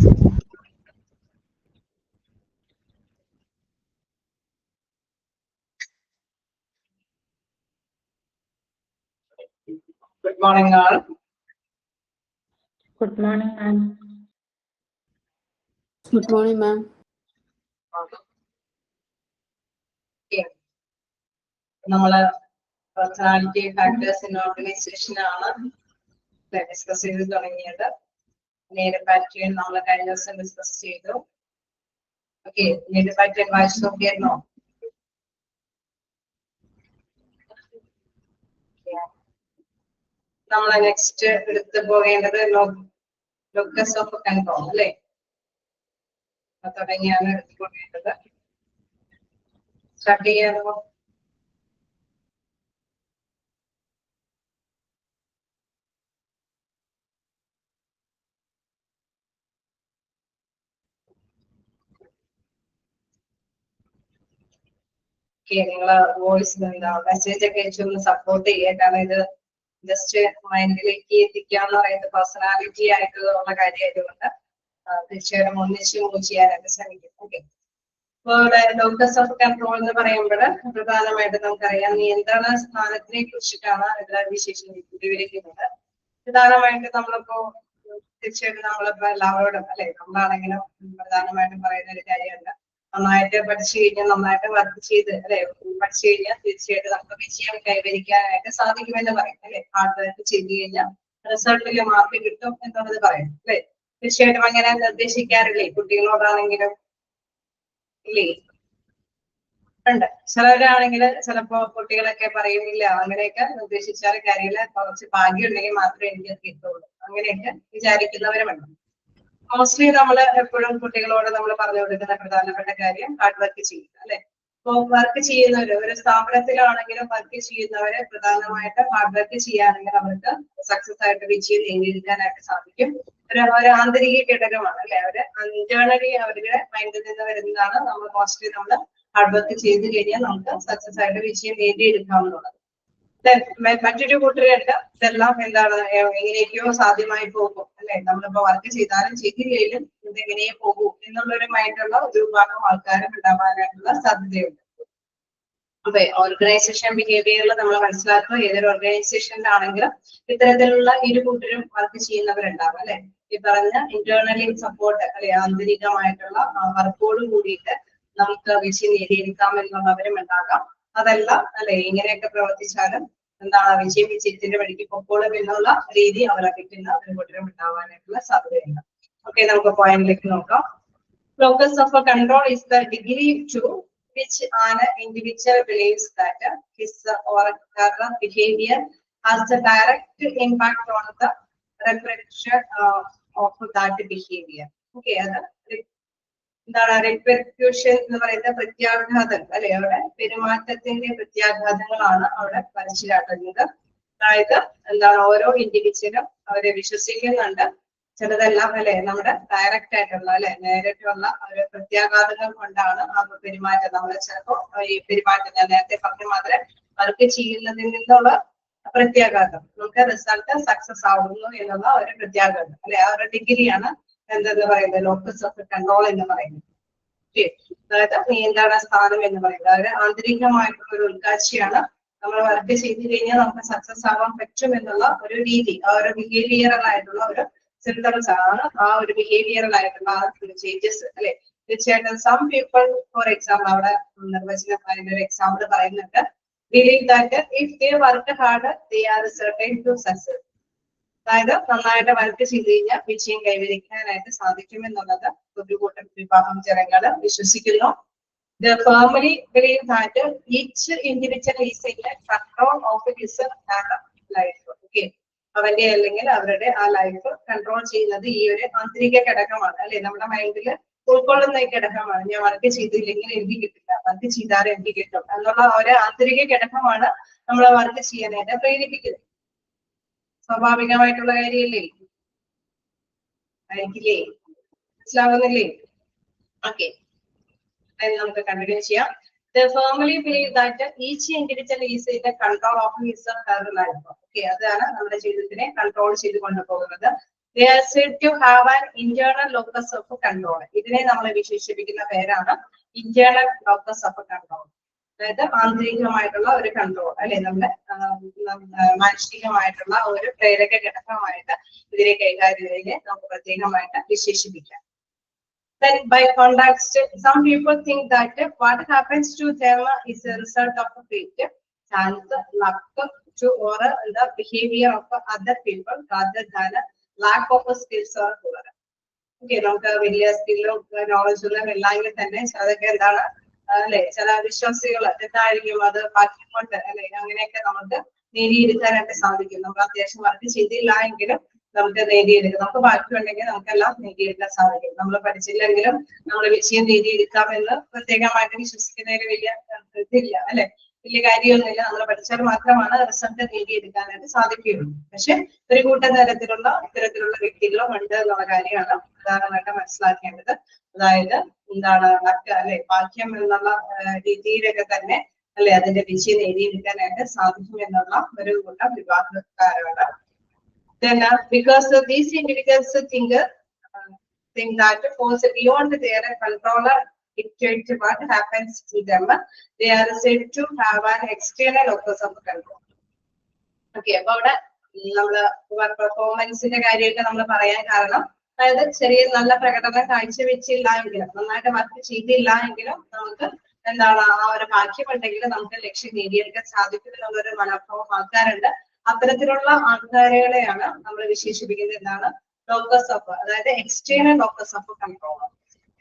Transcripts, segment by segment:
Good morning, all. Good morning, ma'am. Good morning, ma'am. Okay. നമ്മള് personality factors in organization ആണ് discuss ചെയ്ത് തുടങ്ങിയത്. നേരെ പാറ്റേൺ നമ്മൾ കഴിഞ്ഞ ദിവസം ഡിസ്കസ് ചെയ്തു. ഓക്കെ, നേരെ പാറ്റേൺ വായിച്ചു നോക്കിയായിരുന്നോ? നമ്മൾ നെക്സ്റ്റ് എടുത്തു പോകേണ്ടത് ലോക്കസ് ഓഫ് കൺട്രോൾ അല്ലേ, തുടങ്ങിയാണ് എടുത്തു പോകേണ്ടത്. സ്റ്റാർട്ട് ചെയ്യാമോ? നിങ്ങള് വോയിസ് എന്താ മെസ്സേജ് ഒക്കെ അയച്ചൊന്ന് സപ്പോർട്ട് ചെയ്യുക. കാരണം ഇത് ജസ്റ്റ് മൈൻഡിലേക്ക് എത്തിക്കാന്ന് പറയുന്നത് പേഴ്സണാലിറ്റി ആയിട്ടുള്ള കാര്യമായതുകൊണ്ട് തീർച്ചയായിട്ടും ഒന്നിച്ച് മൂവ് ചെയ്യാനായിട്ട് ശ്രമിക്കും. ഓക്കെ, അപ്പൊ ഇവിടെ ലോക്കസ് ഓഫ് കൺട്രോൾ എന്ന് പറയുമ്പോൾ പ്രധാനമായിട്ട് നമുക്കറിയാം നിയന്ത്രണ സ്ഥാനത്തിനെ കുറിച്ചിട്ടാണ് ഇവിടെ വിശേഷം വിവരിക്കുന്നത്. പ്രധാനമായിട്ട് നമ്മളിപ്പോ തീർച്ചയായിട്ടും നമ്മളിപ്പോ എല്ലാവരോടും അല്ലെ, നമ്മളാണെങ്കിലും പ്രധാനമായിട്ടും പറയുന്ന ഒരു കാര്യമുണ്ട്, നന്നായിട്ട് പഠിച്ചു കഴിഞ്ഞാൽ നന്നായിട്ട് വർക്ക് ചെയ്ത് അല്ലെ പഠിച്ചു കഴിഞ്ഞാൽ തീർച്ചയായിട്ടും നമുക്ക് വിജയം കൈവരിക്കാനായിട്ട് സാധിക്കുമെന്ന് പറയും അല്ലെ. ഹാർഡ് വർക്ക് ചെയ്ത് കഴിഞ്ഞാൽ റിസൾട്ടില് മാർക്ക് കിട്ടും എന്നുള്ളത് പറയും അല്ലെ. തീർച്ചയായിട്ടും അങ്ങനെ നിർദ്ദേശിക്കാറില്ലേ കുട്ടികളോടാണെങ്കിലും? ഇല്ലേ? ഉണ്ട്. ചിലവരാണെങ്കിൽ ചിലപ്പോ കുട്ടികളൊക്കെ പറയുന്നില്ല, അങ്ങനെയൊക്കെ നിർദ്ദേശിച്ചാൽ കാര്യമില്ല, കുറച്ച് ഭാഗ്യം ഉണ്ടെങ്കിൽ മാത്രമേ എനിക്ക് കിട്ടുള്ളൂ, അങ്ങനെയൊക്കെ വിചാരിക്കുന്നവരുമുണ്ട്. മോസ്റ്റ്ലി നമ്മൾ എപ്പോഴും കുട്ടികളോട് നമ്മൾ പറഞ്ഞു കൊടുക്കുന്ന പ്രധാനപ്പെട്ട കാര്യം ഹാർഡ് വർക്ക് ചെയ്യുക അല്ലെ. ഇപ്പൊ വർക്ക് ചെയ്യുന്നവര് ഒരു സ്ഥാപനത്തിലാണെങ്കിലും വർക്ക് ചെയ്യുന്നവര് പ്രധാനമായിട്ട് ഹാർഡ് വർക്ക് ചെയ്യുകയാണെങ്കിൽ അവർക്ക് സക്സസ് ആയിട്ട് വിജയം നേടിയെടുക്കാനായിട്ട് സാധിക്കും. ഒരു ആന്തരിക ഘടകമാണ് അല്ലെ, അവര് ഇന്റേണലി അവരുടെ മൈൻഡിൽ നിന്ന് വരുന്നതാണ്. നമ്മൾ മോസ്റ്റ്ലി നമ്മൾ ഹാർഡ് വർക്ക് ചെയ്ത് കഴിഞ്ഞാൽ നമുക്ക് സക്സസ് ആയിട്ട് വിജയം നേടിയെടുക്കാവുന്നതാണ്. മറ്റൊരു കൂട്ടരുണ്ട് ഇതെല്ലാം എന്താണ് എങ്ങനെയൊക്കെയോ സാധ്യമായി പോകും അല്ലെ, നമ്മളിപ്പോ വർക്ക് ചെയ്താലും ചെയ്തില്ലെങ്കിലും ഇതെങ്ങനെയേ പോകൂ എന്നുള്ളൊരു മൈൻഡുള്ള ഒരു വിഭാഗം ആൾക്കാരും ഉണ്ടാവാനായിട്ടുള്ള സാധ്യതയുണ്ട്. അതെ, ഓർഗനൈസേഷൻ ബിഹേവിയറിൽ നമ്മൾ മനസ്സിലാക്കുക, ഏതൊരു ഓർഗനൈസേഷനിലാണെങ്കിലും ഇത്തരത്തിലുള്ള ഇരു കൂട്ടരും വർക്ക് ചെയ്യുന്നവരുണ്ടാവും അല്ലെ. ഈ പറഞ്ഞ ഇന്റേണലി സപ്പോർട്ട് അല്ലെ, ആന്തരികമായിട്ടുള്ള വർക്കോട് കൂടിയിട്ട് നമുക്ക് വിജയം നേടിയെടുക്കാമെന്നുള്ളവരും ഉണ്ടാകാം. അതല്ല അല്ലെ, ഇങ്ങനെയൊക്കെ പ്രവർത്തിച്ചാലും എന്താണ് വിജയത്തിന്റെ വഴിക്ക് പൊക്കോളും എന്നുള്ള രീതി അവരെ കിട്ടുന്ന ഒരു കൂട്ടരും ഉണ്ടാവാനായിട്ടുള്ള സാധ്യതയുണ്ട്. ഓക്കെ, നമുക്ക് പോയിന്റിലേക്ക് നോക്കാം. Locus of control is the degree to which an individual believes that his or her behavior has a direct impact on the repercussion of that behavior. Okay, അത് എന്താണ് റിപ്പർക്യൂഷൻ എന്ന് പറയുന്ന പ്രത്യാഘാതം അല്ലെ, അവിടെ പെരുമാറ്റത്തിന്റെ പ്രത്യാഘാതങ്ങളാണ് അവിടെ മനസ്സിലാക്കുന്നത്. അതായത് എന്താണ് ഓരോ ഇൻഡിവിജ്വലും അവരെ വിശ്വസിക്കുന്നുണ്ട്, ചിലതെല്ലാം അല്ലെ നമ്മുടെ ഡയറക്റ്റ് ആയിട്ടുള്ള അല്ലെ നേരിട്ടുള്ള ഒരു പ്രത്യാഘാതങ്ങൾ കൊണ്ടാണ് ആ പെരുമാറ്റം. നമ്മൾ ചിലപ്പോ ഈ പെരുമാറ്റം ഞാൻ നേരത്തെ പറഞ്ഞ മാത്രമേ വർക്ക് ചെയ്യുന്നതിൽ നിന്നുള്ള പ്രത്യാഘാതം നമുക്ക് റിസൾട്ട് സക്സസ് ആവുന്നു എന്നുള്ള ഒരു പ്രത്യാഘാതം അല്ലെ, ആ ഒരു ഡിഗ്രിയാണ് എന്തെന്ന് പറയുന്നത് ലോക്കസ് ഓഫ് കൺട്രോൾ എന്ന് പറയുന്നത്. അതായത് നിയന്ത്രണ സ്ഥാനം എന്ന് പറയുന്നത് അതായത് ആന്തരികമായിട്ടുള്ള ഒരു ഉൾക്കാഴ്ചയാണ്. നമ്മൾ വർക്ക് ചെയ്ത് കഴിഞ്ഞാൽ നമുക്ക് സക്സസ് ആവാൻ പറ്റും എന്നുള്ള ഒരു രീതി, ആ ഒരു ബിഹേവിയറൽ ആയിട്ടുള്ള ഒരു സിംറ്റംസ് ആണ്, ആ ഒരു ബിഹേവിയറൽ ആയിട്ടുള്ള ആ ചേഞ്ചസ് അല്ലെ. തീർച്ചയായിട്ടും സം പീപ്പിൾ ഫോർ എക്സാമ്പിൾ അവിടെ നിർവചനം അതിന്റെ ഒരു എക്സാമ്പിൾ പറയുന്നുണ്ട്, believe that if they work hard they are certain to success. അതായത് നന്നായിട്ട് വർക്ക് ചെയ്ത് കഴിഞ്ഞാൽ വിജയം കൈവരിക്കാനായിട്ട് സാധിക്കുമെന്നുള്ളത് ഒരു കൂട്ടം വിഭാഗം ജനങ്ങൾ വിശ്വസിക്കുന്നു. The firmly believe that each individual is in control of his life. Okay, അവന്റെ അല്ലെങ്കിൽ അവരുടെ ആ ലൈഫ് കൺട്രോൾ ചെയ്യുന്നത് ഈ ഒരു ആന്തരിക ഘടകമാണ് അല്ലെ, നമ്മുടെ മൈൻഡിൽ ഉൾക്കൊള്ളുന്ന ഈ ഘടകമാണ്. ഞാൻ വർക്ക് ചെയ്തില്ലെങ്കിൽ എനിക്ക് കിട്ടില്ല, വർക്ക് ചെയ്താലും എനിക്ക് കിട്ടും എന്നുള്ള ഒരു ആന്തരിക ഘടകമാണ് നമ്മളെ വർക്ക് ചെയ്യാനായിട്ട് പ്രേരിപ്പിക്കുന്നത്. സ്വാഭാവികമായിട്ടുള്ള കാര്യമല്ലേ, ആയിരിക്കില്ലേ? മനസ്സിലാവുന്നില്ലേ? ഓക്കെ, നമുക്ക് കണ്ടിന്യൂ ചെയ്യാം. They firmly believe that each individual is in the control of his or her life. Okay, അതാണ് നമ്മുടെ ജീവിതത്തിനെ കൺട്രോൾ ചെയ്ത് കൊണ്ടുപോകുന്നത്. They are said to have an internal locus of control. ഇതിനെ നമ്മൾ വിശേഷിപ്പിക്കുന്ന പേരാണ് internal locus of control. അതായത് ആന്തരികമായിട്ടുള്ള ഒരു കൺട്രോൾ അല്ലെ, നമ്മുടെ മാനസികമായിട്ടുള്ള ഒരു പ്രേരക ഘടകമായിട്ട് ഇതിനെ കൈകാര്യം നമുക്ക് പ്രത്യേകമായിട്ട് വിശേഷിപ്പിക്കാം. Then by contrast, some people think that what happens to them is a result of fate, chance, luck to or the behavior of other people rather than lack of skills or power. Okay, നമുക്ക് വലിയ സ്കില്ലും നോളജും എല്ലാമെങ്കിലും തന്നെ അതൊക്കെ എന്താണ് അല്ലെ, ചില വിശ്വാസികൾ എന്തായിരിക്കും അത് ഭാഗ്യം കൊണ്ട് അല്ലെ അങ്ങനെയൊക്കെ നമുക്ക് നേടിയെടുക്കാനായിട്ട് സാധിക്കും. നമുക്ക് അത്യാവശ്യം വർക്ക് ചെയ്തില്ല എങ്കിലും നമുക്ക് നേടിയെടുക്കാം. നമുക്ക് ഭാഗ്യമുണ്ടെങ്കിൽ നമുക്കെല്ലാം നേടിയെടുക്കാൻ സാധിക്കും. നമ്മൾ പഠിച്ചില്ലെങ്കിലും നമ്മൾ വിജയം നേടിയെടുക്കാമെന്ന് പ്രത്യേകമായിട്ട് വിശ്വസിക്കുന്നതിന് വലിയ ഇതില്ല അല്ലെ, വലിയ കാര്യമൊന്നുമില്ല. നമ്മൾ പഠിച്ചാൽ മാത്രമാണ് റിസൾട്ട് നേടിയെടുക്കാനായിട്ട് സാധിക്കുകയുള്ളൂ. പക്ഷെ ഒരു കൂട്ടം ഇത്തരത്തിലുള്ള വ്യക്തികളും ഉണ്ട് എന്നുള്ള കാര്യമാണ് പ്രധാനമായിട്ട് മനസ്സിലാക്കേണ്ടത്. അതായത് എന്താണ് അല്ലെ, ഭാഗ്യം എന്നുള്ള രീതിയിലൊക്കെ തന്നെ അല്ലെ അതിന്റെ വിജയം നേടിയെടുക്കാനായിട്ട് സാധിക്കും എന്നുള്ള ഒരു കൂട്ടം വിഭാഗക്കാരാണ്. Then because these individuals think that force beyond their controller dictate what happens to them, they are said to have an external locus of control. Okay, അപ്പൊ അവിടെ നമ്മള് പെർഫോമൻസിന്റെ കാര്യമൊക്കെ നമ്മൾ പറയാൻ കാരണം അതായത് ചെറിയ നല്ല പ്രകടനം കാഴ്ചവെച്ചില്ല എങ്കിലും, നന്നായിട്ട് വർക്ക് ചെയ്തില്ല എങ്കിലും നമുക്ക് എന്താണ് ആ ഒരു ഭാഗ്യമുണ്ടെങ്കിൽ നമുക്ക് ലക്ഷ്യം നേടിയെടുക്കാൻ സാധിക്കും എന്നുള്ളൊരു മനോഭാവം ആൾക്കാരുണ്ട്. അത്തരത്തിലുള്ള ആൾക്കാരുകളെയാണ് നമ്മൾ വിശേഷിപ്പിക്കുന്നത് എന്താണ് ലോക്കസ് ഓഫ്, അതായത് external locus of control.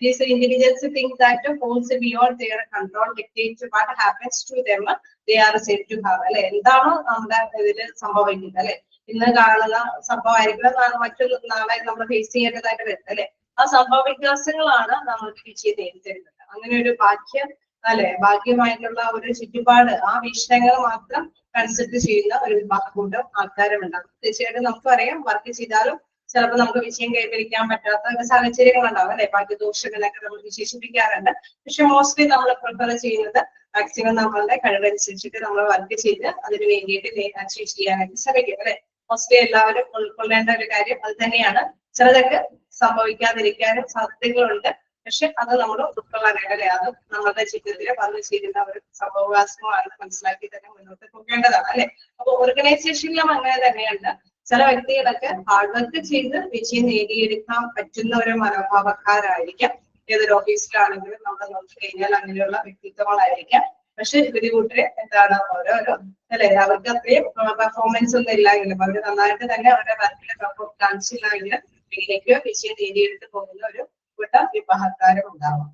These individuals think that falls beyond their control dictates what happens to them, they are said to have. അല്ലെ, എന്താണോ നമ്മുടെ ഇതിൽ സംഭവിക്കുന്നത് അല്ലെ, ഇന്ന് കാണുന്ന സംഭവമായിരിക്കും മറ്റൊരു നാളെ നമ്മൾ ഫേസ് ചെയ്യേണ്ടതായിട്ട് വരുന്നത് അല്ലെ, ആ സംഭവ വികാസങ്ങളാണ് നമ്മൾക്ക് വിജയം നേടിത്തരുന്നത്. അങ്ങനെ ഒരു ഭാഗ്യം അല്ലെ, ഭാഗ്യമായിട്ടുള്ള ഒരു ചുറ്റുപാട് ആ വീക്ഷണങ്ങൾ മാത്രം കൺസിഡർ ചെയ്യുന്ന ഒരു കൂട്ടം ആൾക്കാരുണ്ടാകും. തീർച്ചയായിട്ടും നമുക്കറിയാം വർക്ക് ചെയ്താലും ചിലപ്പോൾ നമുക്ക് വിജയം കൈവരിക്കാൻ പറ്റാത്ത സാഹചര്യങ്ങളുണ്ടാവും അല്ലെ, ഭാഗ്യദോഷങ്ങളൊക്കെ നമ്മൾ വിശേഷിപ്പിക്കാറുണ്ട്. പക്ഷെ മോസ്റ്റ്ലി നമ്മൾ പ്രിഫർ ചെയ്യുന്നത് മാക്സിമം നമ്മളുടെ കഴിവനുസരിച്ചിട്ട് നമ്മൾ വർക്ക് ചെയ്ത് അതിന് വേണ്ടിയിട്ട് അച്ചീവ് ചെയ്യാനായിട്ട് ശ്രമിക്കും അല്ലെ. മോസ്റ്റ്ലി എല്ലാവരും ഉൾക്കൊള്ളേണ്ട ഒരു കാര്യം അത് തന്നെയാണ്. ചിലതൊക്കെ സംഭവിക്കാതിരിക്കാനും സാധ്യതകളുണ്ട്, പക്ഷെ അത് നമ്മൾ ഉൾക്കൊള്ളാനായിട്ട് അല്ലെ, അത് നമ്മളുടെ ജീവിതത്തിൽ വന്നു ചേരുന്ന ഒരു സംഭവവാസമാണെന്ന് മനസ്സിലാക്കി തന്നെ മുന്നോട്ട് പോകേണ്ടതാണ് അല്ലെ. അപ്പൊ ഓർഗനൈസേഷനിലും അങ്ങനെ തന്നെയുണ്ട്. ചില വ്യക്തികളൊക്കെ ഹാർഡ് വർക്ക് ചെയ്ത് വിജയം നേടിയെടുക്കാൻ പറ്റുന്ന ഒരു മനോഭാവക്കാരായിരിക്കാം. ഏതൊരു ഓഫീസിലാണെങ്കിലും നമ്മൾ നോക്കി കഴിഞ്ഞാൽ അങ്ങനെയുള്ള വ്യക്തിത്വങ്ങളായിരിക്കാം. പക്ഷെ ഇവര് കൂട്ടര് എന്താണ് ഓരോരോ അല്ലെ, അവർക്ക് അത്രയും പെർഫോമൻസ് ഒന്നും ഇല്ലായെങ്കിലും അവര് നന്നായിട്ട് തന്നെ അവരുടെ വർക്കിലെ പെർഫോം കാണിച്ചില്ലായെങ്കിലും ഇതിലേക്കോ വിജയം നേടിയെടുത്ത് പോകുന്ന ഒരു കൂട്ടം വിഭാഗക്കാരും ഉണ്ടാവാം.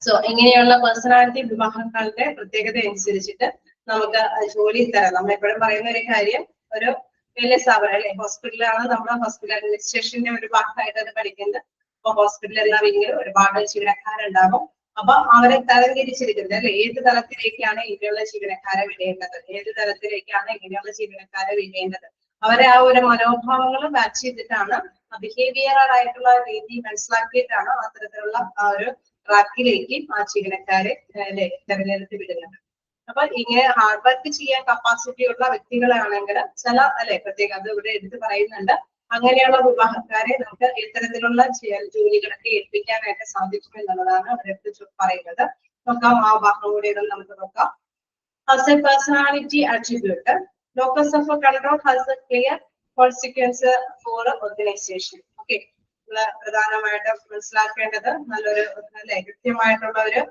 സോ ഇങ്ങനെയുള്ള പേഴ്സണാലിറ്റി വിഭാഗങ്ങളുടെ പ്രത്യേകത അനുസരിച്ചിട്ട് നമുക്ക് ജോലി തരാം. നമ്മൾ എപ്പോഴും പറയുന്ന ഒരു കാര്യം, ഒരു വലിയ സ്ഥാപനം അല്ലെ, ഹോസ്പിറ്റലാണ്, നമ്മുടെ ഹോസ്പിറ്റൽ അഡ്മിനിസ്ട്രേഷന്റെ ഒരു ഭാഗമായിട്ട് അത് പഠിക്കുന്നത്. അപ്പൊ ഹോസ്പിറ്റൽ എന്ന വിങ്ങിൽ ഒരുപാട് ജീവനക്കാരുണ്ടാകും. അപ്പൊ അവരെ തരംതിരിച്ചിരിക്കുന്നത് അല്ലെ, ഏത് തലത്തിലേക്കാണ് ഇങ്ങനെയുള്ള ജീവനക്കാരെ വിടേണ്ടത്, ഏത് തലത്തിലേക്കാണ് ഇങ്ങനെയുള്ള ജീവനക്കാരെ വിടേണ്ടത്, അവരെ ആ ഒരു മനോഭാവങ്ങളും മാച്ച് ചെയ്തിട്ടാണ് ബിഹേവിയറൽ ആയിട്ടുള്ള രീതി മനസ്സിലാക്കിയിട്ടാണ് അത്തരത്തിലുള്ള ആ ഒരു ട്രാക്കിലേക്ക് ആ ജീവനക്കാരെ തെരഞ്ഞെടുത്ത് വിടുന്നത്. അപ്പൊ ഇങ്ങനെ ഹാർഡ് വർക്ക് ചെയ്യാൻ കപ്പാസിറ്റി ഉള്ള വ്യക്തികളാണെങ്കിൽ ചില അല്ലെ പ്രത്യേകം അത് ഇവിടെ എടുത്ത് പറയുന്നുണ്ട്. അങ്ങനെയുള്ള വിഭാഗക്കാരെ നമുക്ക് ഇത്തരത്തിലുള്ള ജോലികളൊക്കെ ഏൽപ്പിക്കാനായിട്ട് സാധിക്കും എന്നുള്ളതാണ് അവരെടുത്ത് പറയുന്നത്. നോക്കാം, ആ ഭാഗം കൂടി നമുക്ക് നോക്കാം. As a personality attribute, locus of control has a clear consequence for organization. Okay, പ്രധാനമായിട്ട് മനസ്സിലാക്കേണ്ടത് നല്ലൊരു അല്ലെ കൃത്യമായിട്ടുള്ള ഒരു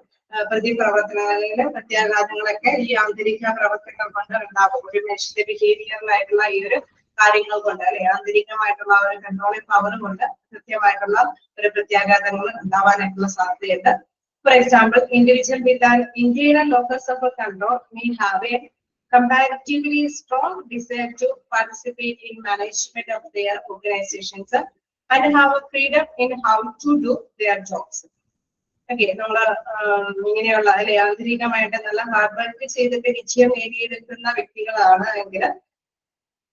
പ്രതിപ്രവർത്തനങ്ങളിലും പ്രത്യാഘാതങ്ങളൊക്കെ ഈ ആന്തരിക പ്രവർത്തനങ്ങൾ കൊണ്ട് ഉണ്ടാകും. ഒരു മനുഷ്യന്റെ ബിഹേവിയറിലായിട്ടുള്ള ഈ ഒരു കാര്യങ്ങൾ കൊണ്ട് അല്ലെ, ആന്തരികമായിട്ടുള്ള ഒരു കൺട്രോളിംഗ് പവർ കൊണ്ട് കൃത്യമായിട്ടുള്ള ഒരു പ്രത്യാഘാതങ്ങൾ ഉണ്ടാവാനായിട്ടുള്ള സാധ്യതയുണ്ട്. For example, individual with an internal locus of control may have a comparatively strong desire to participate in management of their organizations and have a freedom in how to do their jobs. Okay, നമ്മള് ഇങ്ങനെയുള്ള അല്ലെ ആന്തരികമായിട്ട് നല്ല hard work ചെയ്തിട്ട് വിജയം നേടിയെടുക്കുന്ന വ്യക്തികളാണ് എങ്കിൽ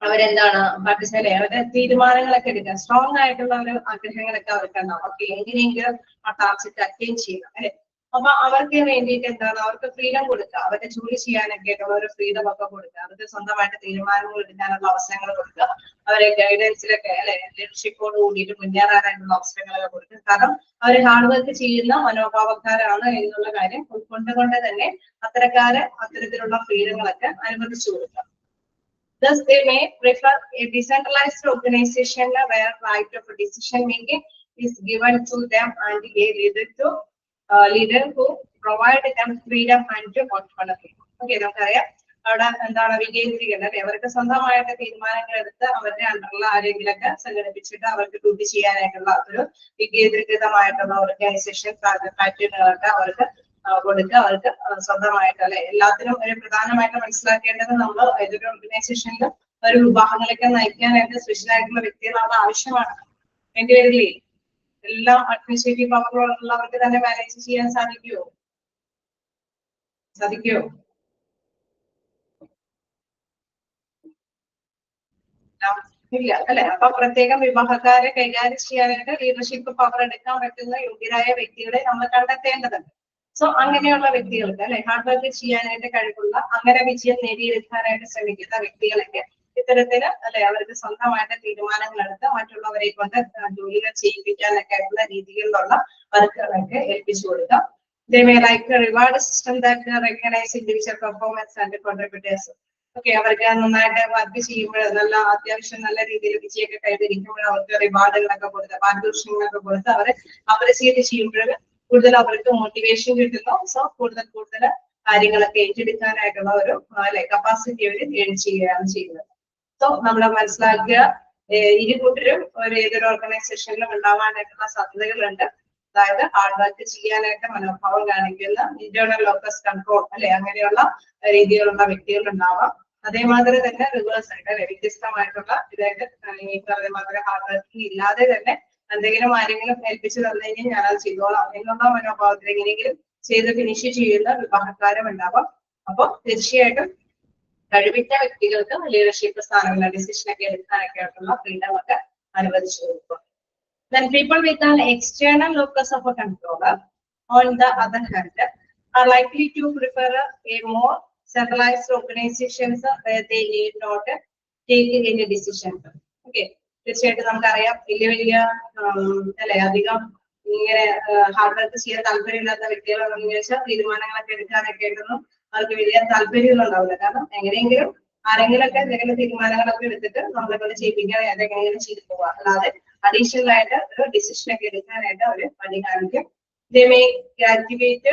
അവരെന്താണ് participate അവരുടെ തീരുമാനങ്ങളൊക്കെ എടുക്കുക, സ്ട്രോങ് ആയിട്ടുള്ള ഒരു ആഗ്രഹങ്ങളൊക്കെ അവർക്ക് ഉണ്ടാവും. ഓക്കെ, എങ്ങനെയെങ്കിലും ആ ടാർഗറ്റ് അറ്റൈൻ ചെയ്യണം അല്ലെ. അപ്പൊ അവർക്ക് വേണ്ടിയിട്ട് എന്താണ്, അവർക്ക് ഫ്രീഡം കൊടുക്കുക, അവരുടെ ജോലി ചെയ്യാനൊക്കെ ആയിട്ടുള്ള ഒരു ഫ്രീഡം ഒക്കെ കൊടുക്കുക, അവർക്ക് സ്വന്തമായിട്ട് തീരുമാനങ്ങൾ എടുക്കാനുള്ള അവസരങ്ങൾ കൊടുക്കുക, അവരെ ഗൈഡൻസിലൊക്കെ അല്ലെ ലീഡർഷിപ്പോട് കൂടിയിട്ട് മുന്നേറാനായിട്ടുള്ള അവസരങ്ങളൊക്കെ കൊടുക്കുക. കാരണം അവർ ഹാർഡ് വർക്ക് ചെയ്യുന്ന മനോഭാവക്കാരാണ് എന്നുള്ള കാര്യം ഉൾക്കൊണ്ടുകൊണ്ട് തന്നെ അത്തരത്തിലുള്ള ഫ്രീഡങ്ങളൊക്കെ അനുവദിച്ചു കൊടുക്കുക. Thus, they may prefer a decentralized organization where right of decision making is given to them and a leader who provide them freedom and autonomy. Okay, നമുക്കറിയാം അവിടെ എന്താണ് വികേന്ദ്രീകരണം അല്ലെ, അവർക്ക് സ്വന്തമായിട്ട് തീരുമാനങ്ങൾ എടുത്ത് അവരുടെ അണ്ടറിലുള്ള ആരെങ്കിലൊക്കെ സംഘടിപ്പിച്ചിട്ട് അവർക്ക് ഡ്യൂട്ടി ചെയ്യാനായിട്ടുള്ള ഒരു വികേന്ദ്രീകൃതമായിട്ടുള്ള ഓർഗനൈസേഷൻ പാറ്റേണുകളൊക്കെ അവർക്ക് കൊടുക്കുക, അവർക്ക് സ്വന്തമായിട്ട് അല്ലെ. എല്ലാത്തിനും ഒരു പ്രധാനമായിട്ട് മനസ്സിലാക്കേണ്ടത് നമ്മൾ ഏതൊരു ഓർഗനൈസേഷനിൽ ഒരു വിഭാഗങ്ങളൊക്കെ നയിക്കാനായിട്ട് സ്പെഷ്യൽ ആയിട്ടുള്ള വ്യക്തികളാണ് ആവശ്യമാണ്, വേണ്ടി വരില്ലേ? എല്ലാം അഡ്മിനിസ്ട്രേറ്റീവ് പവറുള്ളവർക്ക് തന്നെ മാനേജ് ചെയ്യാൻ സാധിക്കുമോ? ഇല്ല അല്ലെ. അപ്പൊ പ്രത്യേകം വിഭാഗക്കാരെ കൈകാര്യം ചെയ്യാനായിട്ട് ലീഡർഷിപ്പ് പവർ എടുക്കാൻ പറ്റുന്ന യോഗ്യരായ വ്യക്തികളെ നമ്മൾ കണ്ടെത്തേണ്ടതുണ്ട്. സോ അങ്ങനെയുള്ള വ്യക്തികൾക്ക് അല്ലെ ഹാർഡ് വർക്ക് ചെയ്യാനായിട്ട് കഴിവുള്ള, അങ്ങനെ വിജയം നേടിയെടുക്കാനായിട്ട് ശ്രമിക്കുന്ന വ്യക്തികളൊക്കെ ഇത്തരത്തിന് അല്ലെ അവർക്ക് സ്വന്തമായിട്ട് തീരുമാനങ്ങൾ എടുത്ത് മറ്റുള്ളവരെ കൊണ്ട് ജോലികൾ ചെയ്യിപ്പിക്കാനൊക്കെ ആയിട്ടുള്ള രീതികളിലുള്ള വർക്കുകളൊക്കെ ഏൽപ്പിച്ചു കൊടുക്കാം. They may like a reward system that recognize individual performance and contributors. Okay, അവർക്ക് നന്നായിട്ട് വർക്ക് ചെയ്യുമ്പോൾ നല്ല അത്യാവശ്യം നല്ല രീതിയിൽ വിജയമൊക്കെ കൈവരിക്കുമ്പോൾ അവർക്ക് റിവാർഡുകളൊക്കെ കൊടുത്ത് പാരിതോഷികങ്ങളൊക്കെ കൊടുത്ത് അവരെ അപ്രിസിയേറ്റ് ചെയ്യുമ്പോൾ കൂടുതൽ അവർക്ക് മോട്ടിവേഷൻ കിട്ടുന്നു. സോ കൂടുതൽ കാര്യങ്ങളൊക്കെ ഏറ്റെടുക്കാനായിട്ടുള്ള ഒരു അല്ലെ കപ്പാസിറ്റി അവർ ഗെയിൻ ചെയ്യുകയാണ് ചെയ്യുന്നത്. സോ നമ്മൾ മനസ്സിലാക്കുക, ഇരുകൂട്ടരും ഏതൊരു ഓർഗനൈസേഷനിലും ഉണ്ടാവാനായിട്ടുള്ള സാധ്യതകളുണ്ട്. അതായത് ഹാർഡ് വർക്ക് ചെയ്യാനായിട്ട് മനോഭാവം കാണിക്കുന്ന ഇന്റേണൽ ലോക്കസ് കൺട്രോൾ അല്ലെ അങ്ങനെയുള്ള രീതിയിലുള്ള വ്യക്തികൾ ഉണ്ടാവാം. അതേമാതിരി തന്നെ റിവേഴ്സ് ആയിട്ട് അല്ലെ വ്യത്യസ്തമായിട്ടുള്ള ഇതായിട്ട് ഈ പറഞ്ഞ മാതിരി ഹാർഡ് വർക്കിംഗ് ഇല്ലാതെ തന്നെ എന്തെങ്കിലും ആരെങ്കിലും ഏൽപ്പിച്ചു തന്നു കഴിഞ്ഞാൽ ഞാനത് ചെയ്തോളാം എന്നുള്ള മനോഭാവത്തിൽ എങ്ങനെയെങ്കിലും ചെയ്ത് ഫിനിഷ് ചെയ്യുന്ന വിഭാഗക്കാരും ഉണ്ടാവാം. അപ്പൊ തീർച്ചയായിട്ടും കഴിവിറ്റ വ്യക്തികൾക്ക് ലീഡർഷിപ്പ് സ്ഥാനങ്ങൾ ഡിസിഷനൊക്കെ എടുക്കാനൊക്കെ ആയിട്ടുള്ള ഫ്രീഡം ഒക്കെ അനുവദിച്ചു കൊടുക്കും. Then people with an external locus of a controller, on the other hand, are likely to prefer a more centralized organizations where they need not take any decision. Okay, തീർച്ചയായിട്ടും നമുക്കറിയാം വലിയ അല്ലെ അധികം ഇങ്ങനെ ഹാർഡ് വർക്ക് ചെയ്യാൻ താല്പര്യമില്ലാത്ത വ്യക്തികളാണെന്ന് ചോദിച്ചാൽ തീരുമാനങ്ങളൊക്കെ എടുക്കാനൊക്കെ ആയിട്ടൊന്നും അവർക്ക് വലിയ താല്പര്യമൊന്നും ഉണ്ടാവില്ല. കാരണം എങ്ങനെയെങ്കിലും ആരെങ്കിലൊക്കെ എന്തെങ്കിലും തീരുമാനങ്ങളൊക്കെ എടുത്തിട്ട് നമ്മളെ കൊണ്ട് ചെയ്യിപ്പിക്കാൻ അതെങ്ങനെയെങ്കിലും ചെയ്തു പോവാ, അല്ലാതെ അഡീഷണൽ ആയിട്ട് ഒരു ഡിസിഷൻ ഒക്കെ എടുക്കാനായിട്ട് അവര് പണി കാണിക്കും. They may graduate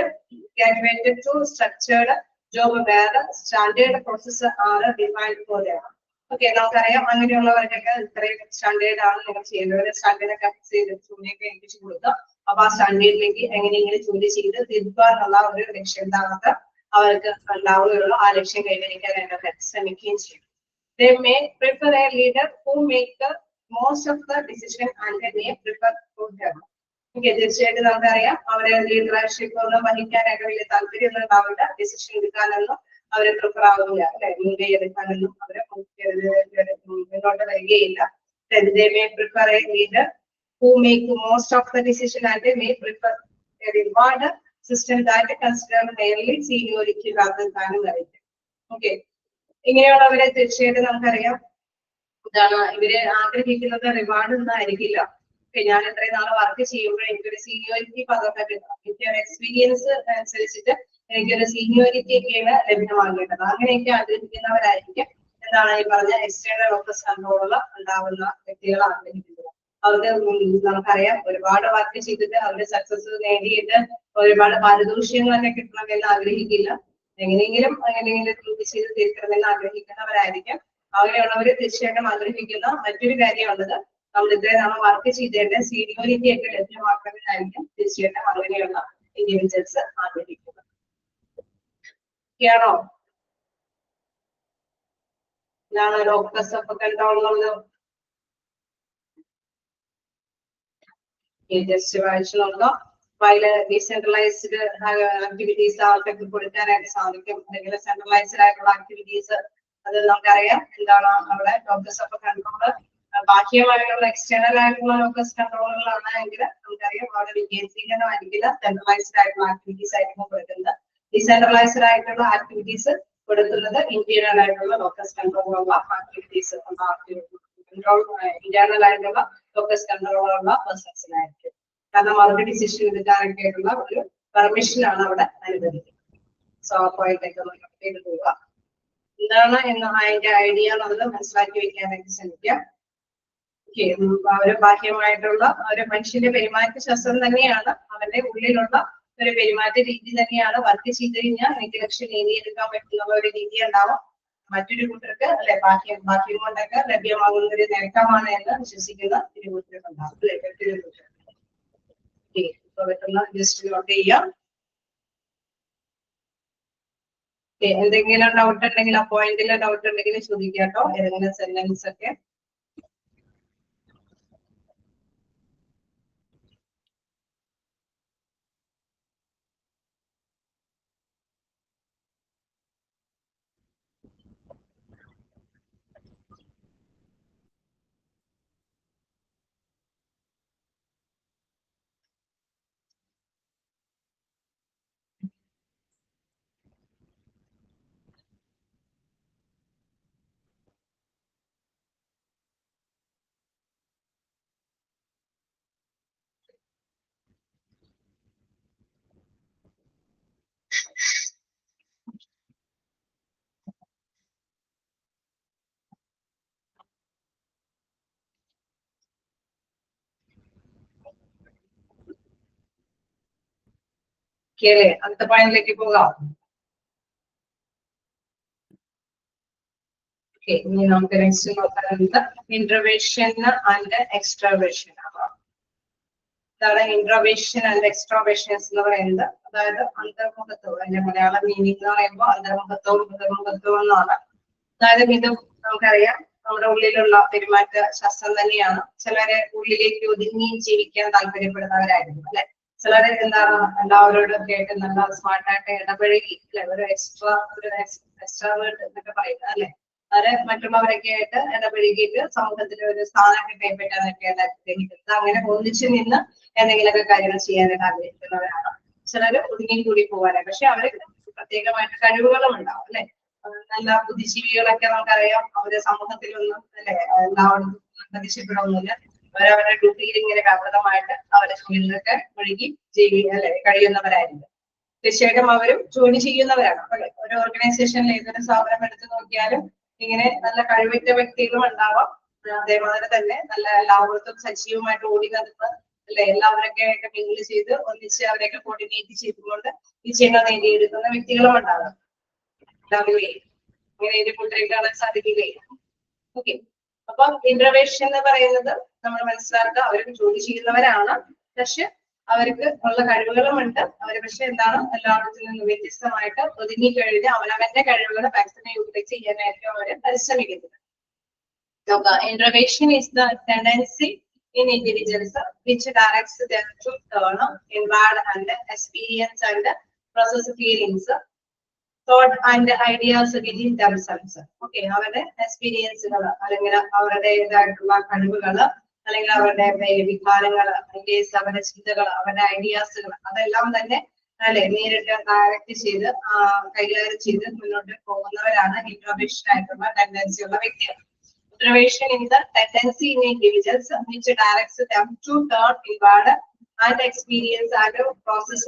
to structured job where standard processes are defined for them. Okay, നമുക്കറിയാം അങ്ങനെയുള്ളവർക്കൊക്കെ ഇത്രയും സ്റ്റാൻഡേർഡ് ആണ് നിങ്ങൾ ചെയ്യേണ്ടത്, സ്റ്റാൻഡേർഡ് ഒക്കെ ഫിക്സ് ചെയ്ത് ജോലിയൊക്കെ ഏൽപ്പിച്ചു കൊടുക്കുക. അപ്പൊ ആ സ്റ്റാൻഡേർഡിലേക്ക് എങ്ങനെയെങ്കിലും ജോലി ചെയ്ത് തീർക്കാനുള്ള ഒരു ലക്ഷ്യത്താകത്ത് അവർക്ക് ഉണ്ടാവുകയുള്ളൂ. ആ ലക്ഷ്യം കൈവരിക്കാനായിട്ട് ശ്രമിക്കുകയും ചെയ്യും. They may prefer a leader who make most of the decision and they may prefer to them. Okay, തീർച്ചയായിട്ടും നമുക്കറിയാം അവരെ ലീഡർഷിപ്പ് ഒന്നും വഹിക്കാനായിട്ട് വലിയ താല്പര്യമൊന്നും ഉണ്ടാവില്ല, ഡിസിഷൻ എടുക്കാനൊന്നും അവരെ പ്രിഫർ ആവില്ല അല്ലെ, മുൻകൈ എടുക്കാനൊന്നും അവരെ മുന്നോട്ട് വരികയില്ല. They may prefer a leader who make most of the decision and they may prefer a reward system that consider merely seniority rather than merit. Okay, ഇങ്ങനെയുള്ളവരെ തീർച്ചയായിട്ടും നമുക്കറിയാം ഇതാണ് ഇവര് ആഗ്രഹിക്കുന്നത് റിവാർഡ് ഒന്നും ആയിരിക്കില്ല. ഞാൻ എത്രയും നാളെ വർക്ക് ചെയ്യുമ്പോൾ എനിക്കൊരു സീനിയോറിറ്റി പദമൊക്കെ കിട്ടണം, എനിക്കൊരു എക്സ്പീരിയൻസ് അനുസരിച്ചിട്ട് എനിക്കൊരു സീനിയോറിറ്റി ഒക്കെയാണ് ലഭ്യമാകേണ്ടത്. അങ്ങനെയൊക്കെ ആഗ്രഹിക്കുന്നവരായിരിക്കും എന്താണ് ഈ പറഞ്ഞ എക്സ്റ്റേണൽ ഓഫീസ് കൺട്രോളുകൾ ഉണ്ടാവുന്ന വ്യക്തികൾ ആഗ്രഹിക്കുന്നത്. അവർക്ക് നമുക്കറിയാം ഒരുപാട് വർക്ക് ചെയ്തിട്ട് അവര് സക്സസ് നേടിയിട്ട് ഒരുപാട് പാരിതോഷികങ്ങളൊക്കെ കിട്ടണമെന്ന് ആഗ്രഹിക്കില്ല, എങ്ങനെയെങ്കിലും ജോലി ചെയ്ത് തീർക്കണമെന്ന് ആഗ്രഹിക്കുന്നവരായിരിക്കും. അങ്ങനെയുള്ളവര് തീർച്ചയായിട്ടും ആഗ്രഹിക്കുന്ന മറ്റൊരു കാര്യമുള്ളത് നമ്മൾ ഇത്രയും നമ്മൾ വർക്ക് ചെയ്തേണ്ട സീനിയോറിറ്റി ഒക്കെ ലഭ്യമാക്കുന്നതിനായിരിക്കും തീർച്ചയായിട്ടും അങ്ങനെയുള്ള ഇൻഡിവിജ്വൽസ് ആഗ്രഹിക്കുന്നത്. ാണോ ഇതാണ് ലോക്കസ് ഓഫ് കൺട്രോൾ എന്നുള്ളത്. ജസ്റ്റ് വായിച്ചു നോക്കാം. വൈല് ഡീസെൻട്രലൈസ്ഡ് ആക്ടിവിറ്റീസ് ആൾക്കൊക്കെ കൊടുക്കാനായിട്ട് സാധിക്കും, അല്ലെങ്കിൽ സെൻട്രലൈസ്ഡ് ആയിട്ടുള്ള ആക്ടിവിറ്റീസ് അത് നമുക്കറിയാം എന്താണ് അവിടെ ലോക്കസ് ഓഫ് കൺട്രോൾ ബാഹ്യമായുള്ള എക്സ്റ്റേണൽ ആയിട്ടുള്ള ലോക്കസ് കൺട്രോളുകളാണെങ്കിൽ നമുക്കറിയാം അവിടെ വികേന്ദ്രീകരണമായിരിക്കില്ല, സെൻട്രലൈസ്ഡ് ആയിട്ടുള്ള ആക്ടിവിറ്റീസ് ആയിരിക്കും കൊടുക്കുന്നത്. ഡിസെൻട്രലൈസ്ഡ് ആയിട്ടുള്ള ആക്ടിവിറ്റീസ് കൊടുക്കുന്നത് ഇന്റേണൽ ആയിട്ടുള്ള ലോക്കസ് കൺട്രോളുള്ള ആക്ടിവിറ്റീസ് ഇന്റേണൽ ആയിട്ടുള്ള ലോക്കസ് കൺട്രോളുള്ള പേഴ്സൺസിനായിരിക്കും. കാരണം അവർക്ക് ഡിസിഷൻ എടുക്കാനൊക്കെ ആയിട്ടുള്ള ഒരു പെർമിഷനാണ് അവിടെ അനുവദിക്കുന്നത്. സോ ആ പോയിന്റൊക്കെ നോട്ട് ചെയ്ത് പോവുക. എന്താണ് എന്ന് അതിന്റെ ഐഡിയ എന്നുള്ളത് മനസ്സിലാക്കി വെക്കാനായിട്ട് ശ്രമിക്കാം. ഒരു ബാഹ്യമായിട്ടുള്ള ഒരു മനുഷ്യന്റെ പെരുമാറ്റ ശാസ്ത്രം തന്നെയാണ്, അവന്റെ ഉള്ളിലുള്ള ഒരു പെരുമാറ്റ രീതി തന്നെയാണ് വർക്ക് ചെയ്ത് കഴിഞ്ഞാൽ എനിക്ക് ലക്ഷ്യം നേടിയെടുക്കാൻ പറ്റുന്ന ഒരു രീതി ഉണ്ടാവും. മറ്റൊരു കൂട്ടർക്ക് അല്ലെ ബാഹ്യം കൊണ്ടൊക്കെ ലഭ്യമാകുന്ന ഒരു നേട്ടമാണ് എന്ന് വിശ്വസിക്കുന്ന ഒരു കൂട്ടർക്കുണ്ടാവും അല്ലെ. മറ്റൊരു കൂട്ടർ ജസ്റ്റ് നോട്ട് ചെയ്യാം. എന്തെങ്കിലും ഡൗട്ട് ഉണ്ടെങ്കിൽ ആ പോയിന്റിലെ ഡൗട്ട് ഉണ്ടെങ്കിൽ ചോദിക്കാം കേട്ടോ, ഏതെങ്കിലും സെന്റൻസ് ഒക്കെ. അടുത്ത പോയിന്റിലേക്ക് പോകാം. ഇനി നമുക്ക് നെക്സ്റ്റ് നോക്കുന്നത് ഇന്റർവേഷൻ ആൻഡ് എക്സ്ട്രാവേഷൻ ആണ്. ഇതാണ് ഇന്റർവേഷൻ ആൻഡ് എക്സ്ട്രാവേഷൻസ് എന്ന് പറയുന്നത്. അതായത് അന്തർമുഖത്വം, അതിന്റെ മലയാളം മീനിങ് എന്ന് പറയുമ്പോൾ അന്തർമുഖത്വവും ബഹിർമുഖത്വവും എന്നാണ്. അതായത് ഇത് നമുക്കറിയാം നമ്മുടെ ഉള്ളിലുള്ള പെരുമാറ്റ ശാസ്ത്രം തന്നെയാണ്. ചിലരെ ഉള്ളിലേക്ക് ഒതുങ്ങി ജീവിക്കാൻ താല്പര്യപ്പെടുന്നവരായിരുന്നു അല്ലെ. ചിലര് എന്താണ് എല്ലാവരോടും കേട്ട് നല്ല സ്മാർട്ടായിട്ട് ഇടപഴകി അല്ലെ, ഒരു എക്സ്ട്രാവേർട്ട് എന്നൊക്കെ പറയുന്നത് അല്ലെ. അവരെ മറ്റുള്ളവരൊക്കെ ആയിട്ട് ഇടപഴകിയിട്ട് സമൂഹത്തിൽ ഒരു സ്ഥാനമൊക്കെ കൈപ്പറ്റാനൊക്കെയാണ് ആഗ്രഹിക്കുന്നത്. അങ്ങനെ ഒന്നിച്ചു നിന്ന് എന്തെങ്കിലുമൊക്കെ കാര്യങ്ങൾ ചെയ്യാനായിട്ട് ആഗ്രഹിക്കുന്നവരാണ്. ചിലര് ഒതുങ്ങിക്കൂടി പോകാനാണ്. പക്ഷെ അവര് പ്രത്യേകമായിട്ട് കഴിവുകളും ഉണ്ടാവും അല്ലെ. നല്ല ബുദ്ധിജീവികളൊക്കെ നമുക്കറിയാം, അവര് സമൂഹത്തിലൊന്നും അല്ലെ എല്ലാവരും പ്രതീക്ഷപ്പെടൊന്നുമില്ല. അവരവരുടെ ഡ്യൂട്ടിയിൽ ഇങ്ങനെ വ്യാപൃതമായിട്ട് അവരുടെ ജോലിയിലൊക്കെ ഒഴുകി അല്ലെ കഴിയുന്നവരായിരുന്നു. തീർച്ചയായിട്ടും അവരും ജോലി ചെയ്യുന്നവരാണ് അല്ലെ. ഒരു ഓർഗനൈസേഷനിൽ ഏതൊരു സ്ഥാപനം എടുത്തു നോക്കിയാലും ഇങ്ങനെ നല്ല കഴിവുറ്റ വ്യക്തികളും ഉണ്ടാവാം. അതേമാതിരി തന്നെ നല്ല എല്ലാവർക്കും സജീവമായിട്ട് ഓടി നടന്ന് അല്ലെ എല്ലാവരൊക്കെ ആയിട്ട് മിങ്കിൾ ചെയ്ത് ഒന്നിച്ച് അവരെയൊക്കെ കോർഡിനേറ്റ് ചെയ്തുകൊണ്ട് വിജയങ്ങൾ നേടിയെടുക്കുന്ന വ്യക്തികളും ഉണ്ടാകാം. ഉണ്ടാവില്ലേ? ഇങ്ങനെ ഇതിന്റെ കൂട്ടരെ കാണാൻ സാധിക്കില്ലേ? ഓക്കെ. അപ്പം ഇന്റർവേഷൻ എന്ന് പറയുന്നത് നമ്മൾ മനസ്സിലാക്കുക, അവർക്ക് ജോലി ചെയ്യുന്നവരാണ്. പക്ഷെ അവർക്ക് ഉള്ള കഴിവുകളുമുണ്ട്. അവര് പക്ഷെ എന്താണ് എല്ലായിടത്തിൽ നിന്നും വ്യത്യസ്തമായിട്ട് ഒതുങ്ങിക്കഴിഞ്ഞ് അവനവന്റെ കഴിവുകളെ മാക്സിമം യൂട്ടിലൈസ് ചെയ്യാനായിരിക്കും അവര് പരിശ്രമിക്കുന്നത്. Innovation is the tendency in individuals which directs them to turn inward and experience and process feelings, thought and ideas within themselves. Okay, അവരുടെ എക്സ്പീരിയൻസുകൾ അല്ലെങ്കിൽ അവരുടേതായിട്ടുള്ള കഴിവുകള് അല്ലെങ്കിൽ അവരുടെ വികാരങ്ങള് അല്ലെങ്കിൽ അവരുടെ ചിന്തകൾ അവരുടെ ഐഡിയാസുകൾ അതെല്ലാം തന്നെ അല്ലെ നേരിട്ട് ഡയറക്റ്റ് ചെയ്ത് കൈകാര്യം ചെയ്ത് മുന്നോട്ട് പോകുന്നവരാണ് ഇന്റർവേഷൻ ആയിട്ടുള്ള ടെൻഡൻസി ഉള്ള വ്യക്തികൾ. Innovation is the tendency in individuals which directs them to turn inward and experience and process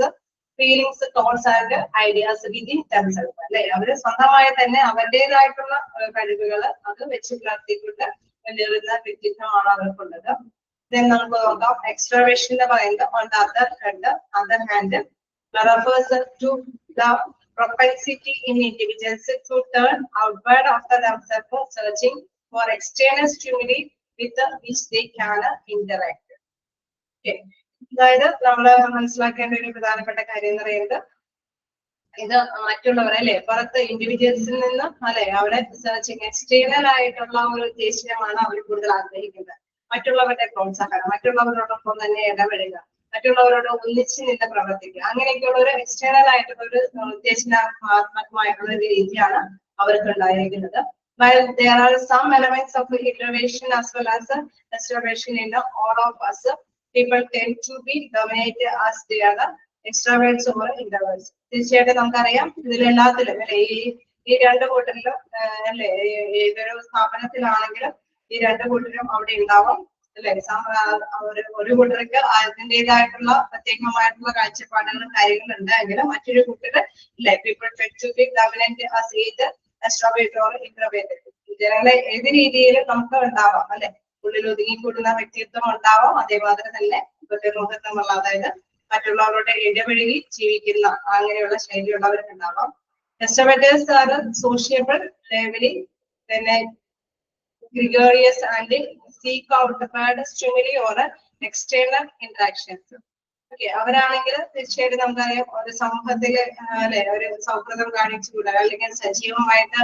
feelings, thoughts and ideas within themselves. അല്ലെ അവര് സ്വന്തമായി തന്നെ അവരുടേതായിട്ടുള്ള കഴിവുകൾ അത് വെച്ച് പുലർത്തിക്കൊണ്ട് മുന്നേറുന്ന വ്യക്തിത്വമാണ് അവർക്കുള്ളത്. Then നമുക്ക് നോക്കാം എക്സ്ട്രാവേഷൻ എന്ന് പറയുന്നത് on the other hand refers to the propensity in individuals to turn outward after themselves, searching for external stimuli with which they can interact. Okay. അതായത് നമ്മൾ മനസ്സിലാക്കേണ്ട ഒരു പ്രധാനപ്പെട്ട കാര്യം എന്ന് പറയുന്നത് ഇത് മറ്റുള്ളവർ അല്ലെ പുറത്ത് ഇൻഡിവിജ്വൽസിൽ നിന്ന് അല്ലെ അവിടെ സെർച്ചിങ് എക്സ്റ്റേണൽ ആയിട്ടുള്ള ഒരു ഉദ്ദേശമാണ് അവർ കൂടുതൽ ആഗ്രഹിക്കുന്നത്. മറ്റുള്ളവരുടെ പ്രോത്സാഹനം, മറ്റുള്ളവരോടൊപ്പം തന്നെ ഇടപെടുക, മറ്റുള്ളവരോട് ഒന്നിച്ച് നിന്ന് പ്രവർത്തിക്കുക, അങ്ങനെയൊക്കെയുള്ള ഒരു എക്സ്റ്റേണൽ ആയിട്ടുള്ള ഒരു ഉദ്ദേശാത്മകമായിട്ടുള്ള ഒരു രീതിയാണ് അവർക്ക് ഉണ്ടായിരിക്കുന്നത്. while there are some elements of innovation as well as extraversion in all of us, people tend to be dominated as they are the extroverts or introverts. തീർച്ചയായിട്ടും നമുക്കറിയാം ഇതിലെല്ലാത്തിലും അല്ലെ ഈ രണ്ട് കൂട്ടരിലും അല്ലെ ഏതൊരു സ്ഥാപനത്തിലാണെങ്കിലും ഈ രണ്ട് കൂട്ടരും അവിടെ ഉണ്ടാവും അല്ലെ. ഒരു കൂട്ടർക്ക് അതിൻ്റെതായിട്ടുള്ള പ്രത്യേകമായിട്ടുള്ള കാഴ്ചപ്പാടുകളും കാര്യങ്ങളും ഉണ്ടെങ്കിലും മറ്റൊരു കൂട്ടര് അല്ലെ people tend to be dominant as either extrovert or introvert. ജനങ്ങളെ ഏത് രീതിയിലും നമുക്ക് ഉണ്ടാവാം അല്ലെ. ഉള്ളിൽ ഒതുങ്ങിക്കൂടുന്ന വ്യക്തിത്വം ഉണ്ടാവാം, അതേമാതിരി തന്നെ ബഹിർമുഖത്വമുള്ള അതായത് മറ്റുള്ളവരുടെ ഇടപഴകി ജീവിക്കുന്ന അങ്ങനെയുള്ള ശൈലിയുള്ളവർക്കുണ്ടാവാം. Extroverts are sociable, lively, then gregarious and seek out the stimuli or external interactions. Okay, അവരാണെങ്കിൽ തീർച്ചയായിട്ടും നമുക്കറിയാം ഒരു സമൂഹത്തില് അല്ലെ ഒരു സൗഹൃദം കാണിച്ചുകൂടാ അല്ലെങ്കിൽ സജീവമായിട്ട്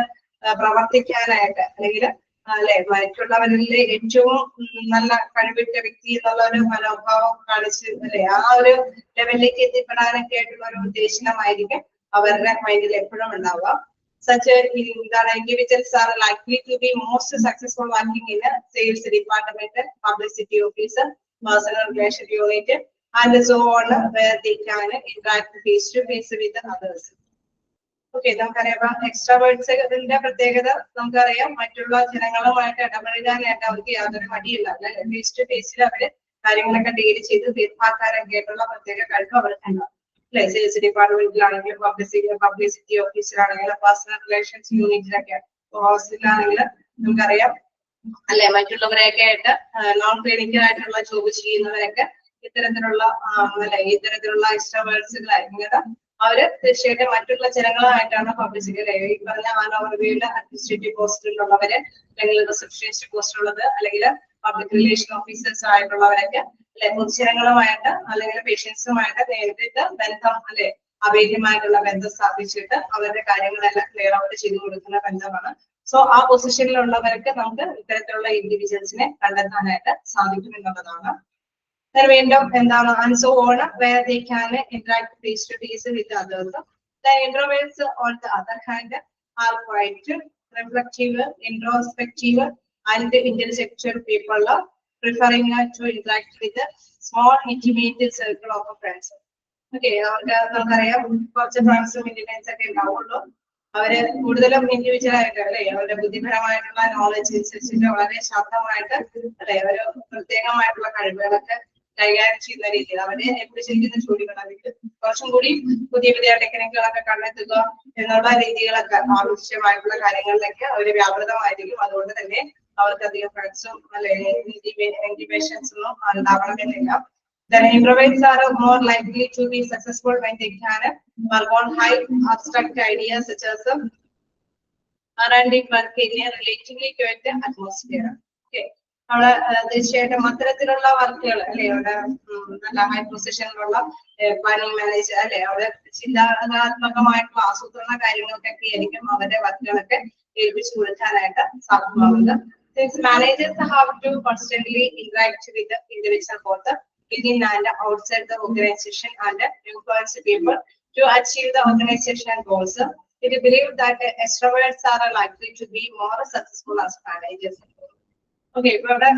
പ്രവർത്തിക്കാനായിട്ട് അല്ലെങ്കിൽ അല്ലെ മറ്റുള്ളവരിലെ ഏറ്റവും നല്ല കഴിവിട്ട വ്യക്തി എന്നുള്ള ഒരു മനോഭാവം കാണിച്ച് അല്ലെ ആ ഒരു ലെവലിലേക്ക് എത്തിപ്പെടാനൊക്കെ ആയിട്ടുള്ള ഒരു ഉദ്ദേശമായിരിക്കും അവരുടെ മൈൻഡിൽ എപ്പോഴും ഉണ്ടാവുക. Such individuals are likely to be most successful working in a sales department, publicity office, personal relation unit, and so on, where they can interact face to face with others. Okay, നമുക്കറിയാം എക്സ്ട്രാവേർട്സിന്റെ പ്രത്യേകത നമുക്കറിയാം മറ്റുള്ള ജനങ്ങളുമായിട്ട് ഇടപഴകാനായിട്ട് അവർക്ക് യാതൊരു മടിയില്ല അല്ലെ. Face to ഫേസിൽ അവര് കാര്യങ്ങളൊക്കെ ഡീൽ ചെയ്ത് തീർപ്പാക്കാനൊക്കെ ആയിട്ടുള്ള പ്രത്യേക കഴിവ് അവർക്കുണ്ടാവും അല്ലെ. സെയിൽസ് ഡിപ്പാർട്ട്മെന്റിലാണെങ്കിലും പബ്ലിസിറ്റി ഓഫീസിലാണെങ്കിലും പേഴ്സണൽ റിലേഷൻസ് യൂണിറ്റിലൊക്കെ ഹോസ്റ്റലിലാണെങ്കിലും നമുക്കറിയാം അല്ലെ മറ്റുള്ളവരെയൊക്കെ ആയിട്ട് നോൺ ക്ലിനിക്കൽ ആയിട്ടുള്ള ജോബ് ചെയ്യുന്നവരൊക്കെ ഇത്തരത്തിലുള്ള എക്സ്ട്രാവേർട്സുകളായിരിക്കും. അവര് തീർച്ചയായിട്ടും മറ്റുള്ള ജനങ്ങളുമായിട്ടാണ് പബ്ലിസിറ്റി ഈ പറഞ്ഞ ഓവർവ്യൂവില് അഡ്മിനിസ്ട്രേറ്റീവ് പോസ്റ്റിലുള്ളവര് അല്ലെങ്കിൽ റിസപ്ഷനിസ്റ്റ് പോസ്റ്റിലുള്ളത് അല്ലെങ്കിൽ പബ്ലിക് റിലേഷൻ ഓഫീസേഴ്സ് ആയിട്ടുള്ളവരൊക്കെ അല്ലെ പൊതുജനങ്ങളുമായിട്ട് അല്ലെങ്കിൽ പേഷ്യൻസുമായിട്ട് നേരിട്ട് ബന്ധം അല്ലെ അഭേദ്യമായിട്ടുള്ള ബന്ധം സ്ഥാപിച്ചിട്ട് അവരുടെ കാര്യങ്ങളെല്ലാം ക്ലിയർ ഔട്ട് ചെയ്തു കൊടുക്കുന്ന ബന്ധമാണ്. സോ ആ പൊസിഷനിലുള്ളവർക്ക് നമുക്ക് ഇത്തരത്തിലുള്ള ഇൻഡിവിജ്വൽസിനെ കണ്ടെത്താനായിട്ട് സാധിക്കും എന്നുള്ളതാണ്. എന്താണ് and so on, where they can interact face to face with others. The introverts on the other hand are quite reflective, introspective and intellectual people, preferring to interact with a small intimate circle of friends. Okay, നമുക്കറിയാം കുറച്ച് ഫ്രണ്ട്സും independence ഒക്കെ ഉണ്ടാവുള്ളൂ. അവര് കൂടുതലും individual ആയിട്ട് അല്ലെ അവരുടെ ബുദ്ധിപരമായിട്ടുള്ള നോളജ് അനുസരിച്ചിട്ട് വളരെ ശാന്തമായിട്ട് അല്ലെ ഒരു പ്രത്യേകമായിട്ടുള്ള കഴിവുകളൊക്കെ കൈകാര്യം ചെയ്യുന്ന രീതിയിൽ അവരെ എപ്പിടിച്ചിരിക്കുന്ന ജോലികളാണെങ്കിൽ കുറച്ചും കൂടി പുതിയ പുതിയ ടെക്നിക്കുകളൊക്കെ കണ്ടെത്തുക എന്നുള്ള രീതികളൊക്കെ ആവശ്യമായിട്ടുള്ള കാര്യങ്ങളിലൊക്കെ അവര് വ്യാപൃതമായിരിക്കും. അതുകൊണ്ട് തന്നെ അവർക്ക് അധികം ഫ്രണ്ട്സും അല്ലെങ്കിൽ ഇൻഡിപെൻഡൻസും ഉണ്ടാവണമെന്നില്ല. The introverts are more likely to be successful when they can work on high abstract ideas such as R&D work in a relatively quiet atmosphere. Okay. അവിടെ തീർച്ചയായിട്ടും അത്തരത്തിലുള്ള വർക്കുകൾ അല്ലെ അവിടെ നല്ല ഹൈ പൊസിഷനിലുള്ള പ്ലാനിങ് മാനേജർ അല്ലെ അവിടെ ചിന്താത്മകമായിട്ടുള്ള ആസൂത്രണ കാര്യങ്ങൾക്കൊക്കെ ആയിരിക്കും അവരുടെ വർക്കുകളൊക്കെ ഏൽപ്പിച്ചു കൊടുക്കാനായിട്ട് സാധ്യമാകുന്നത്. Since managers have to constantly interact with the individual both within and outside the organization and influence people to achieve the organizational goals, it is believed that extroverts are likely to be more successful as managers. Okay, ഇപ്പൊ ഇവിടെ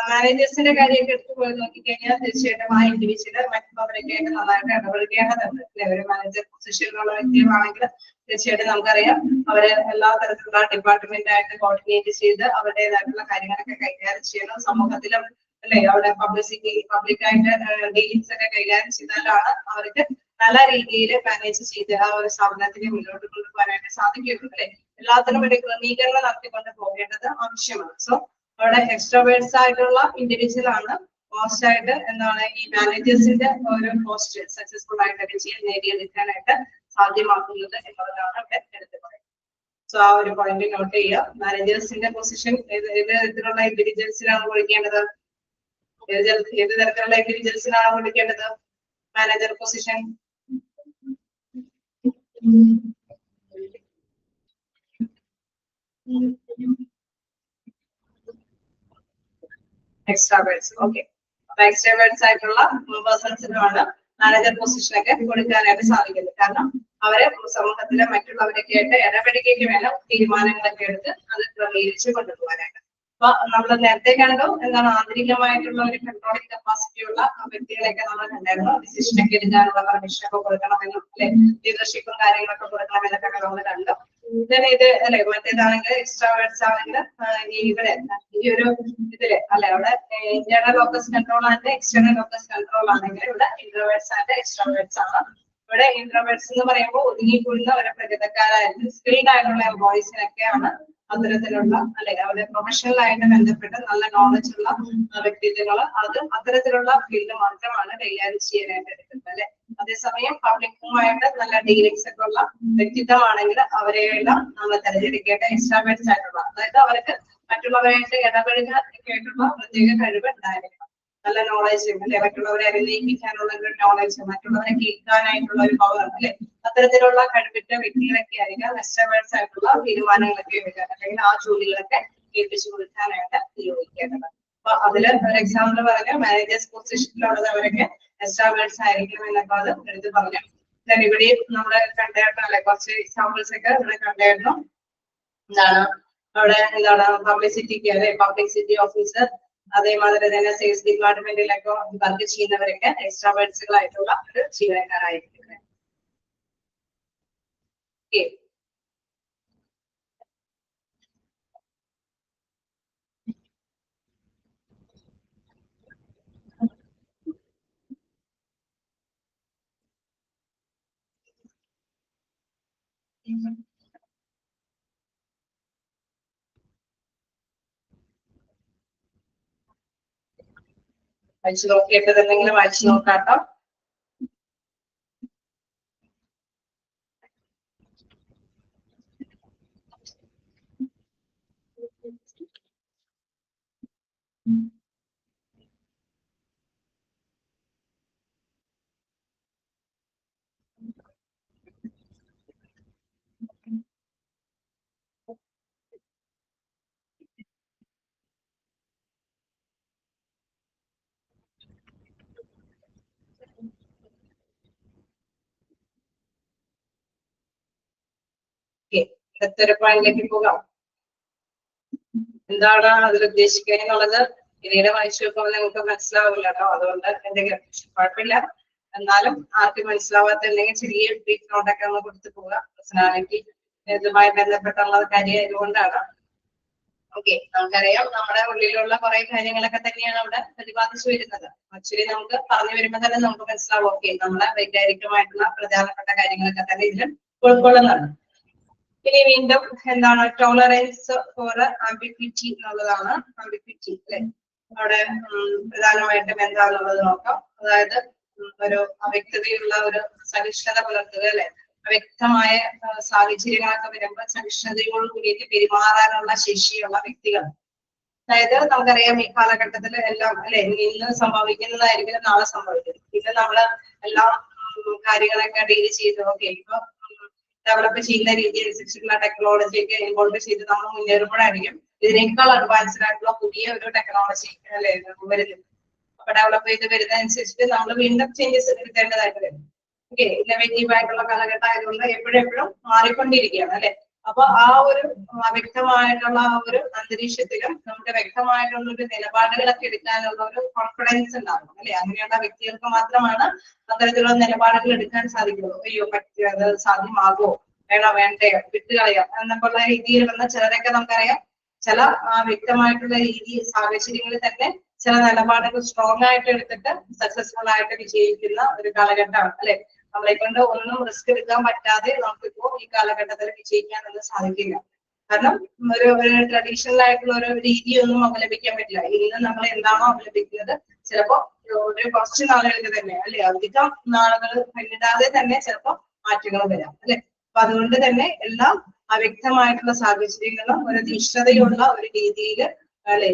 മാനേജേഴ്സിന്റെ കാര്യമൊക്കെ എടുത്തു പോയി നോക്കിക്കഴിഞ്ഞാൽ തീർച്ചയായിട്ടും ആ individual മറ്റുള്ളവരൊക്കെ ആയിട്ട് നന്നായിട്ട് ഇടപെടുകേണ്ടതുണ്ട് അല്ലെ. ഒരു മാനേജർ പൊസിഷനിലുള്ള വ്യക്തികളാണെങ്കിൽ തീർച്ചയായിട്ടും നമുക്കറിയാം അവര് എല്ലാ തരത്തിലുള്ള ഡിപ്പാർട്ട്മെന്റായിട്ട് കോർഡിനേറ്റ് ചെയ്ത് അവരുടേതായിട്ടുള്ള കാര്യങ്ങളൊക്കെ കൈകാര്യം ചെയ്യണം. സമൂഹത്തിലും അല്ലെ അവിടെ പബ്ലിക്കായിട്ട് ഡീലിങ്സ് ഒക്കെ കൈകാര്യം ചെയ്താലാണ് അവർക്ക് നല്ല രീതിയിൽ മാനേജ് ചെയ്ത് ആ ഒരു സ്ഥാപനത്തിനെ മുന്നോട്ട് കൊണ്ടുപോകാനായിട്ട് സാധിക്കും അല്ലെ. എല്ലാത്തിനും ഒരു ക്രമീകരണം നടത്തിക്കൊണ്ട് പോകേണ്ടത് ആവശ്യമാണ്. സോ അവിടെ എക്സ്ട്രോവേർട്സ് ആയിട്ടുള്ള ഇൻഡിവിജ്വൽ ആണ് മോസ്റ്റ് ആയിട്ട് എന്താണ് ഈ മാനേജേഴ്സിന്റെ ഒരു പോസ്റ്റ് സക്സസ്ഫുൾ ആയിട്ട് നേടിയെടുക്കാനായിട്ട് സാധ്യമാക്കുന്നത് എന്നുള്ളതാണ് അവിടെ എടുത്ത് പറയുന്നത്. സോ ആ ഒരു പോയിന്റ് നോട്ട് ചെയ്യുക. മാനേജേഴ്സിന്റെ പൊസിഷൻ ഏത് തരത്തിലുള്ള ഇൻഡിവിജ്വൽസിനാണ് കൊടുക്കേണ്ടത്, ഏത് തരത്തിലുള്ള ഇൻഡിവിജ്വൽസിനാണ് കൊടുക്കേണ്ടത് മാനേജർ പൊസിഷൻ? എക്സ്ട്രാവേർട്സ്. ഓക്കെ, അപ്പൊ എക്സ്ട്രാവേർട്സ് ആയിട്ടുള്ള പേഴ്സൺസിനുമാണ് മാനേജർ പൊസിഷനൊക്കെ കൊടുക്കാനായിട്ട് സാധിക്കുന്നത്. കാരണം അവരെ സമൂഹത്തിലെ മറ്റുള്ളവരൊക്കെ ആയിട്ട് ഇടപെടുകയ്ക്ക് വേണം തീരുമാനങ്ങളൊക്കെ എടുത്ത് അത് ക്രമീകരിച്ച് കൊണ്ടുപോകാനായിട്ട്. അപ്പൊ നമ്മൾ നേരത്തെ കണ്ടു എന്താണ് ആന്തരികമായിട്ടുള്ള ഒരു കൺട്രോളിംഗ് കപ്പാസിറ്റി ഉള്ള വ്യക്തികളെയൊക്കെ നമ്മൾ കണ്ടായിരുന്നു. ഡിസിഷൻ ഒക്കെ എടുക്കാനുള്ള പെർമിഷൻ ഒക്കെ കൊടുക്കണമെന്നും അല്ലെ ലീഡർഷിപ്പും കാര്യങ്ങളൊക്കെ കൊടുക്കണമെന്നൊക്കെ നമ്മൾ കണ്ടു. ഇത് അല്ലെ മറ്റേതാണെങ്കിൽ എക്സ്ട്രാവേർട്സ് ആണെങ്കിൽ ഇവിടെ ഈ ഒരു ഇതില് അല്ലെ അവിടെ internal locus control and external locus control ആണെങ്കിൽ ഇവിടെ ഇൻട്രോവേർട്സ് ആൻഡ് എക്സ്ട്രാവേർട്സ് ആണ്. ഇവിടെ ഇൻട്രോവേർട്സ് എന്ന് പറയുമ്പോൾ ഒതുങ്ങിക്കൂടുന്ന ഒരു പ്രകൃതക്കാരായിട്ട് സ്കിൽഡ് ആയിട്ടുള്ള എംപ്ലോയീസിനൊക്കെയാണ് അത്തരത്തിലുള്ള അല്ലെ അവരുടെ പ്രൊഫഷണൽ ആയിട്ട് ബന്ധപ്പെട്ട് നല്ല നോളജ് ഉള്ള വ്യക്തിത്വങ്ങൾ അത് അത്തരത്തിലുള്ള ഫീൽഡ് മാത്രമാണ് കൈകാര്യം ചെയ്യാനായിട്ട് എടുക്കുന്നത് അല്ലെ. അതേസമയം പബ്ലിക്കുമായിട്ട് നല്ല ഡീലിങ്സ് ഒക്കെ ഉള്ള വ്യക്തിത്വമാണെങ്കിൽ അവരെയെല്ലാം നമ്മൾ തെരഞ്ഞെടുക്കേണ്ട എക്സ്ട്രാവേർട്സ് ആയിട്ടുള്ള അതായത് അവർക്ക് മറ്റുള്ളവരായിട്ട് ഇടപെടുക ആയിട്ടുള്ള പ്രത്യേക കഴിവ് ഉണ്ടായിരിക്കണം. നല്ല നോളജ് അല്ലെ മറ്റുള്ളവരെ അറിയിക്കാനുള്ള ഒരു നോളജ് മറ്റുള്ളവരെ കേൾക്കാനായിട്ടുള്ള ഒരു പവർ അല്ലെ അത്തരത്തിലുള്ള കഴിവിട്ട വ്യക്തികളൊക്കെ ആയിരിക്കാം എക്സ്ട്രാവേർട്സ് ആയിട്ടുള്ള തീരുമാനങ്ങളൊക്കെ എടുക്കാൻ അല്ലെങ്കിൽ ആ ജോലികളൊക്കെ ഏൽപ്പിച്ചു കൊടുക്കാനായിട്ട് നിയോഗിക്കേണ്ടത്. അപ്പൊ അതില് ഒരു എക്സാമ്പിൾ പറഞ്ഞ മാനേജേഴ്സ് പൊസിഷനിലുള്ളവരൊക്കെ എക്സ്ട്രാവേർട്സ് ആയിരിക്കണം എന്നൊക്കെ അത് എടുത്ത് പറഞ്ഞു. ഇവിടെ നമ്മള് കണ്ടായിരുന്നു അല്ലെ കുറച്ച് എക്സാമ്പിൾസ് ഒക്കെ ഇവിടെ കണ്ടായിരുന്നു. എന്താണ് അവിടെ എന്താണ് പബ്ലിസിറ്റിക്ക് അല്ലെ പബ്ലിസിറ്റി ഓഫീസർ അതേമാതിരി തന്നെ സെയിൽസ് ഡിപ്പാർട്ട്മെന്റിലൊക്കെ വർക്ക് ചെയ്യുന്നവരൊക്കെ എക്സ്ട്രാവേർട്സുകളായിട്ടുള്ള ഒരു ജീവനക്കാരായിരിക്കും. വായിച്ചു നോക്കിയിട്ടതെന്തെങ്കിലും വായിച്ചു നോക്കാട്ടോ. അടുത്തൊരു പോയിന്റിലേക്ക് പോകാം. എന്താണ് അതിൽ ഉദ്ദേശിക്കുക എന്നുള്ളത് പിന്നീട് വായിച്ചു നോക്കുമ്പോൾ നിങ്ങൾക്ക് മനസ്സിലാവില്ല കേട്ടോ. അതുകൊണ്ട് എന്തെങ്കിലും കുഴപ്പമില്ല, എന്നാലും ആർക്കും മനസ്സിലാവാത്ത എന്തെങ്കിലും ചെറിയ ബ്രീഫ് നോട്ടൊക്കെ ഒന്ന് കൊടുത്തു പോവുക. പേഴ്സണാലിറ്റി ഇതുമായി ബന്ധപ്പെട്ടുള്ള കാര്യം ആയതുകൊണ്ടാണ്. ഓക്കെ, നമുക്കറിയാം നമ്മുടെ ഉള്ളിലുള്ള കുറെ കാര്യങ്ങളൊക്കെ തന്നെയാണ് അവിടെ പ്രതിപാദിച്ചു വരുന്നത്. ആക്ച്വലി നമുക്ക് പറഞ്ഞു വരുമ്പോൾ തന്നെ നമുക്ക് മനസ്സിലാവും ഓക്കെ നമ്മുടെ വൈകാരികമായിട്ടുള്ള പ്രധാനപ്പെട്ട കാര്യങ്ങളൊക്കെ തന്നെ ഇതിൽ ഉൾക്കൊള്ളുന്നുണ്ട്. ഇനി വീണ്ടും എന്താണ് ടോളറൻസ് ഫോർ ആംബിഗ്വിറ്റി എന്നുള്ളതാണ്. ആംബിഗ്വിറ്റി അല്ലെ അവിടെ പ്രധാനമായിട്ടും എന്താണെന്നുള്ളത് നോക്കാം. അതായത് ഒരു അവ്യക്തതയുള്ള ഒരു സഹിഷ്ണുത പുലർത്തുക അല്ലെ വ്യക്തമായ സാഹചര്യങ്ങളൊക്കെ വരുമ്പോൾ സഹിഷ്ണുതയോട് കൂടിയിട്ട് പെരുമാറാനുള്ള ശേഷിയുള്ള വ്യക്തികൾ. അതായത് നമുക്കറിയാം ഈ കാലഘട്ടത്തിൽ എല്ലാം അല്ലെ ഇന്ന് സംഭവിക്കുന്നതായിരിക്കും നാളെ സംഭവിക്കുന്നത്. പിന്നെ നമ്മള് എല്ലാ കാര്യങ്ങളൊക്കെ ഡീൽ ചെയ്ത് ഓക്കെ ഇപ്പൊ ഡെവലപ്പ് ചെയ്യുന്ന രീതി അനുസരിച്ചുള്ള ടെക്നോളജിയൊക്കെ ഇൻവോൾവ് ചെയ്ത് നമ്മൾ മുന്നേറുമ്പോഴായിരിക്കും ഇതിനേക്കാൾ അഡ്വാൻസ്ഡ് ആയിട്ടുള്ള പുതിയ ഒരു ടെക്നോളജി അല്ലെ വരുന്നത്. അപ്പൊ ഡെവലപ്പ് ചെയ്ത് വരുന്നതനുസരിച്ചിട്ട് നമ്മൾ വീണ്ടും ചേഞ്ചസ് വരുത്തേണ്ടതായിട്ട് വരും. ഓക്കെ, ഇന്നോവേറ്റീവ് ആയിട്ടുള്ള കാലഘട്ടം ആയതുകൊണ്ട് എപ്പോഴെപ്പോഴും മാറിക്കൊണ്ടിരിക്കുകയാണ് അല്ലെ. അപ്പൊ ആ ഒരു വ്യക്തമായിട്ടുള്ള ആ ഒരു അന്തരീക്ഷത്തിലും നമുക്ക് വ്യക്തമായിട്ടുള്ള ഒരു നിലപാടുകളൊക്കെ എടുക്കാനുള്ള ഒരു കോൺഫിഡൻസ് ഉണ്ടാകും അല്ലെ. അങ്ങനെയുള്ള വ്യക്തികൾക്ക് മാത്രമാണ് അത്തരത്തിലുള്ള നിലപാടുകൾ എടുക്കാൻ സാധിക്കുള്ളൂ. അയ്യോ പറ്റുക അത് സാധ്യമാകുമോ വേണോ വേണ്ടയോ വിട്ടുകളയാം എന്നൊക്കെയുള്ള രീതിയിൽ വന്ന ചിലരൊക്കെ നമുക്കറിയാം ചില വ്യക്തമായിട്ടുള്ള രീതി സാഹചര്യങ്ങളിൽ തന്നെ ചില നിലപാടുകൾ സ്ട്രോങ് ആയിട്ട് എടുത്തിട്ട് സക്സസ്ഫുൾ ആയിട്ട് വിജയിക്കുന്ന ഒരു കാലഘട്ടമാണ് അല്ലെ. നമ്മളെ കൊണ്ട് ഒന്നും റിസ്ക് എടുക്കാൻ പറ്റാതെ നമുക്കിപ്പോ ഈ കാലഘട്ടത്തിൽ വിജയിക്കാനൊന്നും സാധിക്കില്ല. കാരണം ഒരു ട്രഡീഷണൽ ആയിട്ടുള്ള ഒരു രീതിയൊന്നും അവലംബിക്കാൻ പറ്റില്ല. ഇന്ന് നമ്മൾ എന്താണോ അവലംബിക്കുന്നത് ചിലപ്പോ ഒരു കുറച്ച് നാളുകളിൽ തന്നെ അല്ലെ അധികം നാളുകൾ പിന്നിടാതെ തന്നെ ചിലപ്പോ മാറ്റങ്ങൾ വരാം അല്ലെ. അപ്പൊ അതുകൊണ്ട് തന്നെ എല്ലാം അവ്യക്തമായിട്ടുള്ള സാഹചര്യങ്ങളും ഒരു തീഷ്ണതയുള്ള ഒരു രീതിയിൽ അല്ലെ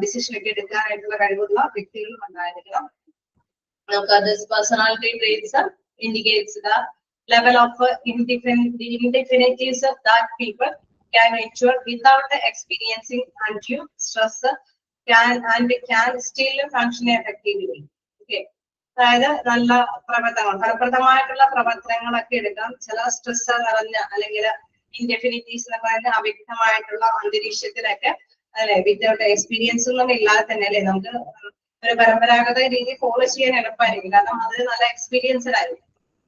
ഡിസിഷൻ ഒക്കെ എടുക്കാനായിട്ടുള്ള കഴിവുള്ള വ്യക്തികളും ഉണ്ടായിരിക്കണം. നമുക്കത് personality traits indicates the level of indefinities that people can ensure without experiencing undue stress can still function effectively. Okay, അതായത് നല്ല പ്രവർത്തനങ്ങൾ, ഫലപ്രദമായിട്ടുള്ള പ്രവർത്തനങ്ങളൊക്കെ എടുക്കാം. ചില സ്ട്രെസ് നിറഞ്ഞ അല്ലെങ്കിൽ ഇൻഡെഫിനിറ്റീസ് എന്ന് പറയുന്ന അവ്യക്തമായിട്ടുള്ള അന്തരീക്ഷത്തിലൊക്കെ അല്ലെ വിത്തൗട്ട് എക്സ്പീരിയൻസ് ഒന്നും ഇല്ലാതെ തന്നെ അല്ലെ നമുക്ക് ഒരു പരമ്പരാഗത രീതി ഫോളോ ചെയ്യാൻ എളുപ്പമായിരിക്കും. കാരണം അത് നല്ല എക്സ്പീരിയൻസ്ഡ് ആയിരിക്കും.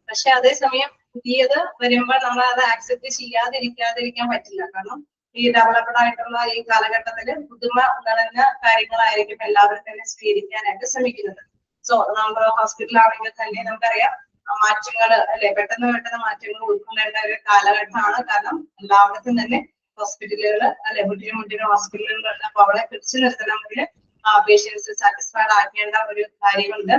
പക്ഷെ അതേസമയം പുതിയത് വരുമ്പോൾ നമ്മൾ അത് ആക്സെപ്റ്റ് ചെയ്യാതിരിക്കാതിരിക്കാൻ പറ്റില്ല. കാരണം ഈ ഡെവലപ്ഡ് ആയിട്ടുള്ള ഈ കാലഘട്ടത്തിൽ പുതുമ നിറഞ്ഞ കാര്യങ്ങളായിരിക്കും എല്ലാവരും തന്നെ സ്വീകരിക്കാനായിട്ട് ശ്രമിക്കുന്നത്. സോ നമ്മൾ ഹോസ്പിറ്റലാണെങ്കിൽ തന്നെ നമുക്കറിയാം മാറ്റങ്ങൾ അല്ലെ പെട്ടെന്ന് മാറ്റങ്ങൾ ഉൾക്കൊള്ളേണ്ട ഒരു കാലഘട്ടമാണ്. കാരണം എല്ലായിടത്തും തന്നെ ഹോസ്പിറ്റലുകൾ അല്ലെ മുട്ടിന് ഹോസ്പിറ്റലുകളുണ്ട്. അപ്പൊ അവിടെ പിടിച്ചു നിർത്തണമെങ്കിൽ പേഷ്യൻസ് സാറ്റിസ്ഫൈഡ് ആക്കേണ്ട ഒരു കാര്യമുണ്ട്.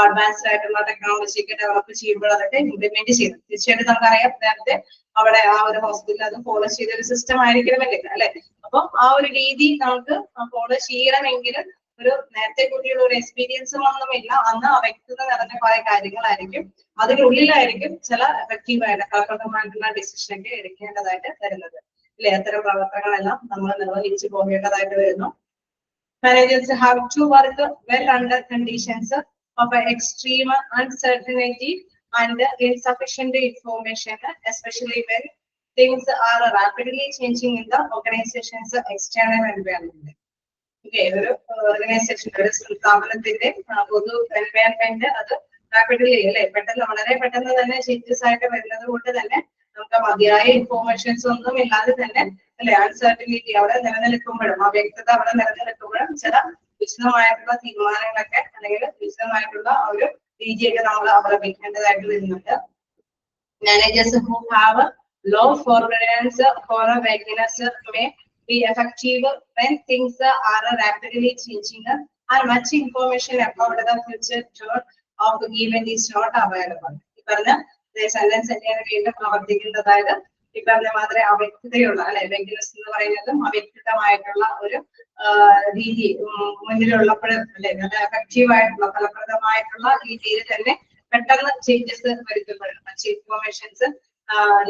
അഡ്വാൻസ്ഡ് ആയിട്ടുള്ള ടെക്നോളജി ഒക്കെ ഡെവലപ്പ് ചെയ്യുമ്പോൾ അതൊക്കെ ഇംപ്ലിമെന്റ് ചെയ്യും. തീർച്ചയായിട്ടും നമുക്കറിയാം നേരത്തെ അവിടെ ആ ഒരു ഹോസ്പിറ്റൽ അത് ഫോളോ ചെയ്ത ഒരു സിസ്റ്റം ആയിരിക്കണമെന്നില്ല അല്ലെ. അപ്പൊ ആ ഒരു രീതി നമുക്ക് ഫോളോ ചെയ്യണമെങ്കിൽ ഒരു നേരത്തെ കൂട്ടിയുള്ള ഒരു എക്സ്പീരിയൻസും ഒന്നുമില്ല. അന്ന് ആ വ്യക്തത നിറഞ്ഞ കുറെ കാര്യങ്ങളായിരിക്കും അതിനുള്ളിലായിരിക്കും ചില എഫക്റ്റീവായിട്ട് ഫലപ്രദമായിട്ടുള്ള ഡിസിഷൻ ഒക്കെ എടുക്കേണ്ടതായിട്ട് വരുന്നത് അല്ലെ. അത്തരം പ്രവർത്തനങ്ങളെല്ലാം നമ്മൾ നിർവഹിച്ചു പോകേണ്ടതായിട്ട് വരുന്നു. Managers have to work well under conditions of extreme uncertainty and insufficient information, especially when things are rapidly changing in the organization's external environment. Okay, ഒരു ഓർഗനൈസേഷൻ ഒരു സ്ഥാപനത്തിന്റെ പൊതു എൻവയൺമെന്റ് അത് റാപ്പിഡ്ലി അല്ലെ പെട്ടെന്ന് വളരെ പെട്ടെന്ന് തന്നെ ചേഞ്ചസ് ആയിട്ട് വരുന്നത് കൊണ്ട് തന്നെ നമുക്ക് മതിയായ ഇൻഫോർമേഷൻസ് ഒന്നും ഇല്ലാതെ തന്നെ അല്ലെ അൺസർട്ടനിറ്റി അവിടെ നിലനിൽക്കുമ്പോഴും ആ വ്യക്തത അവിടെ നിലനിൽക്കുമ്പോഴും ചില വിശദമായിട്ടുള്ള തീരുമാനങ്ങളൊക്കെ അല്ലെങ്കിൽ വിശദമായിട്ടുള്ള ഒരു രീതിയൊക്കെ നമ്മൾ അവലംബിക്കേണ്ടതായിട്ട് വരുന്നുണ്ട്. Managers who have low forbearance for vagueness may be effective when things are rapidly changing and much information about the future turn of the event is not available. ഈ പറഞ്ഞ സെന്റൻസ് തന്നെയാണ് വീണ്ടും പ്രവർത്തിക്കേണ്ടതായത്. ഈ പറഞ്ഞ മാത്രമേ അവ്യക്തതയുള്ള അല്ലെ വെഗ്നസ് എന്ന് പറയുന്നതും അവ്യക്തമായിട്ടുള്ള ഒരു രീതി മുന്നിലുള്ളപ്പോഴും അല്ലെ നല്ല എഫക്റ്റീവ് ആയിട്ടുള്ള ഫലപ്രദമായിട്ടുള്ള രീതിയിൽ തന്നെ പെട്ടെന്ന് ചേഞ്ചസ് വരുത്തുമ്പോഴും മറ്റ് ഇൻഫോർമേഷൻസ്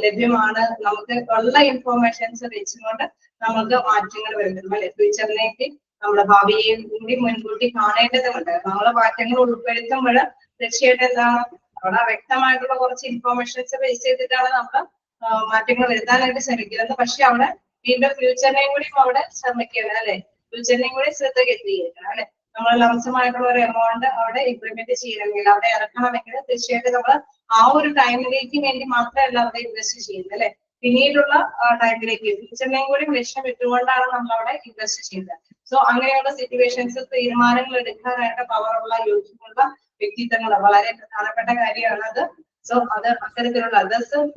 ലഭ്യമാണ്. നമുക്ക് ഉള്ള ഇൻഫോർമേഷൻസ് വെച്ചുകൊണ്ട് നമുക്ക് മാറ്റങ്ങൾ വരുത്തുന്നു അല്ലെ. ഫ്യൂച്ചറിലേക്ക് നമ്മുടെ ഭാവിയെയും കൂടി മുൻകൂട്ടി കാണേണ്ടതുണ്ട്. നമ്മളെ മാറ്റങ്ങൾ ഉൾപ്പെടുത്തുമ്പോൾ തീർച്ചയായിട്ടും എന്താണ് അവിടെ വ്യക്തമായിട്ടുള്ള കുറച്ച് ഇൻഫോർമേഷൻസ് ബേസ് ചെയ്തിട്ടാണ് നമ്മൾ മാറ്റങ്ങൾ വരുത്താനായിട്ട് ശ്രമിക്കുന്നത്. പക്ഷെ അവിടെ വീണ്ടും ഫ്യൂച്ചറിനെയും കൂടി അവിടെ ശ്രമിക്കണം അല്ലെ. ഫ്യൂച്ചറിനെയും കൂടി ശ്രദ്ധ കേന്ദ്രീകരിക്കണം അല്ലെ. നമ്മൾ ലംസമായിട്ടുള്ള ഒരു എമൗണ്ട് അവിടെ ഇംപ്ലിമെന്റ് ചെയ്യണമെങ്കിൽ അവിടെ ഇറക്കണമെങ്കിൽ തീർച്ചയായിട്ടും നമ്മൾ ആ ഒരു ടൈമിലേക്ക് വേണ്ടി മാത്രമല്ല അവിടെ ഇൻവെസ്റ്റ് ചെയ്യുന്നത് അല്ലെ. പിന്നീടുള്ള ടൈമിലേക്ക് ഫ്യൂച്ചറിനെയും കൂടി ലക്ഷ്യം ഇട്ടുകൊണ്ടാണ് നമ്മൾ അവിടെ ഇൻവെസ്റ്റ് ചെയ്യുന്നത്. സോ അങ്ങനെയുള്ള സിറ്റുവേഷൻസ് തീരുമാനങ്ങൾ എടുക്കാനായിട്ട് പവറുള്ള യോഗ്യതയുള്ള വ്യക്തിത്വങ്ങൾ വളരെ പ്രധാനപ്പെട്ട കാര്യമാണ് അത്. സോ അത് അത്തരത്തിലുള്ള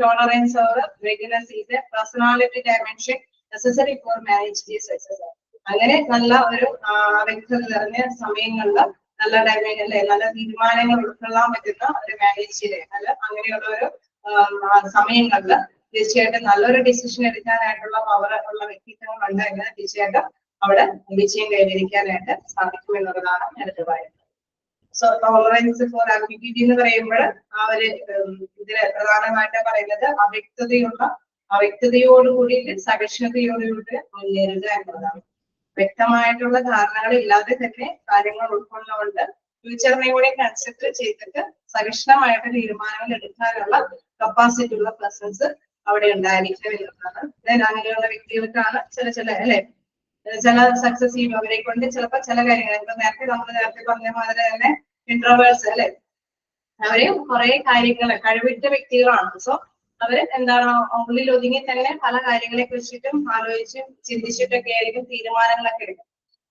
tolerance or resilience is a personality dimension necessary for manage the success. അങ്ങനെ നല്ല ഒരു വ്യക്തത നിറഞ്ഞ സമയങ്ങളിൽ നല്ല ഡയമെൻഷൻ അല്ലെ നല്ല തീരുമാനങ്ങൾ ഉൾക്കൊള്ളാൻ പറ്റുന്ന ഒരു മാനേജറെ അല്ല അങ്ങനെയുള്ള ഒരു സമയങ്ങളിൽ തീർച്ചയായിട്ടും നല്ലൊരു ഡിസിഷൻ എടുക്കാനായിട്ടുള്ള പവർ ഉള്ള വ്യക്തിത്വങ്ങൾ ഉണ്ടെങ്കിൽ തീർച്ചയായിട്ടും അവിടെ വിജയം കൈവരിക്കാനായിട്ട് സാധിക്കും എന്നുള്ളതാണ് നേരത്തെ പറയുന്നത്. സോ ടോളറൻസ് ഫോർ ആംബിഗ്വിറ്റി എന്ന് പറയുമ്പോൾ ആ ഒരു ഇതില് പ്രധാനമായിട്ട് പറയുന്നത് അവ്യക്തതയോടുകൂടിയിട്ട് സഹിഷ്ണുതയോടുകൂടി മുന്നേറുക എന്നുള്ളതാണ്. വ്യക്തമായിട്ടുള്ള ധാരണകൾ ഇല്ലാതെ തന്നെ കാര്യങ്ങൾ ഉൾക്കൊള്ളുകൊണ്ട് ഫ്യൂച്ചറിനെ കൂടി കൺസിഡർ ചെയ്തിട്ട് സഹിഷ്ണുമായിട്ട് തീരുമാനങ്ങൾ എടുക്കാനുള്ള കപ്പാസിറ്റി ഉള്ള പേഴ്സൺസ് അവിടെ ഉണ്ടായിരിക്കും എന്നുള്ളതാണ്. അങ്ങനെയുള്ള വ്യക്തികൾക്കാണ് ചില അല്ലെ ചില സക്സസീവ് അവരെ കൊണ്ട് ചിലപ്പോൾ ചില കാര്യങ്ങൾ നമ്മൾ നേരത്തെ പറഞ്ഞ മാതിരി തന്നെ ഇൻട്രോവേഴ്സ് അല്ലെ അവര് കുറെ കാര്യങ്ങൾ കഴിവിട്ട വ്യക്തികളാണ്. സോ അവര് എന്താണ് ഉള്ളിൽ ഒതുങ്ങി തന്നെ പല കാര്യങ്ങളെ കുറിച്ചിട്ടും ആലോചിച്ചും ചിന്തിച്ചിട്ടൊക്കെ ആയിരിക്കും തീരുമാനങ്ങളൊക്കെ എടുക്കും.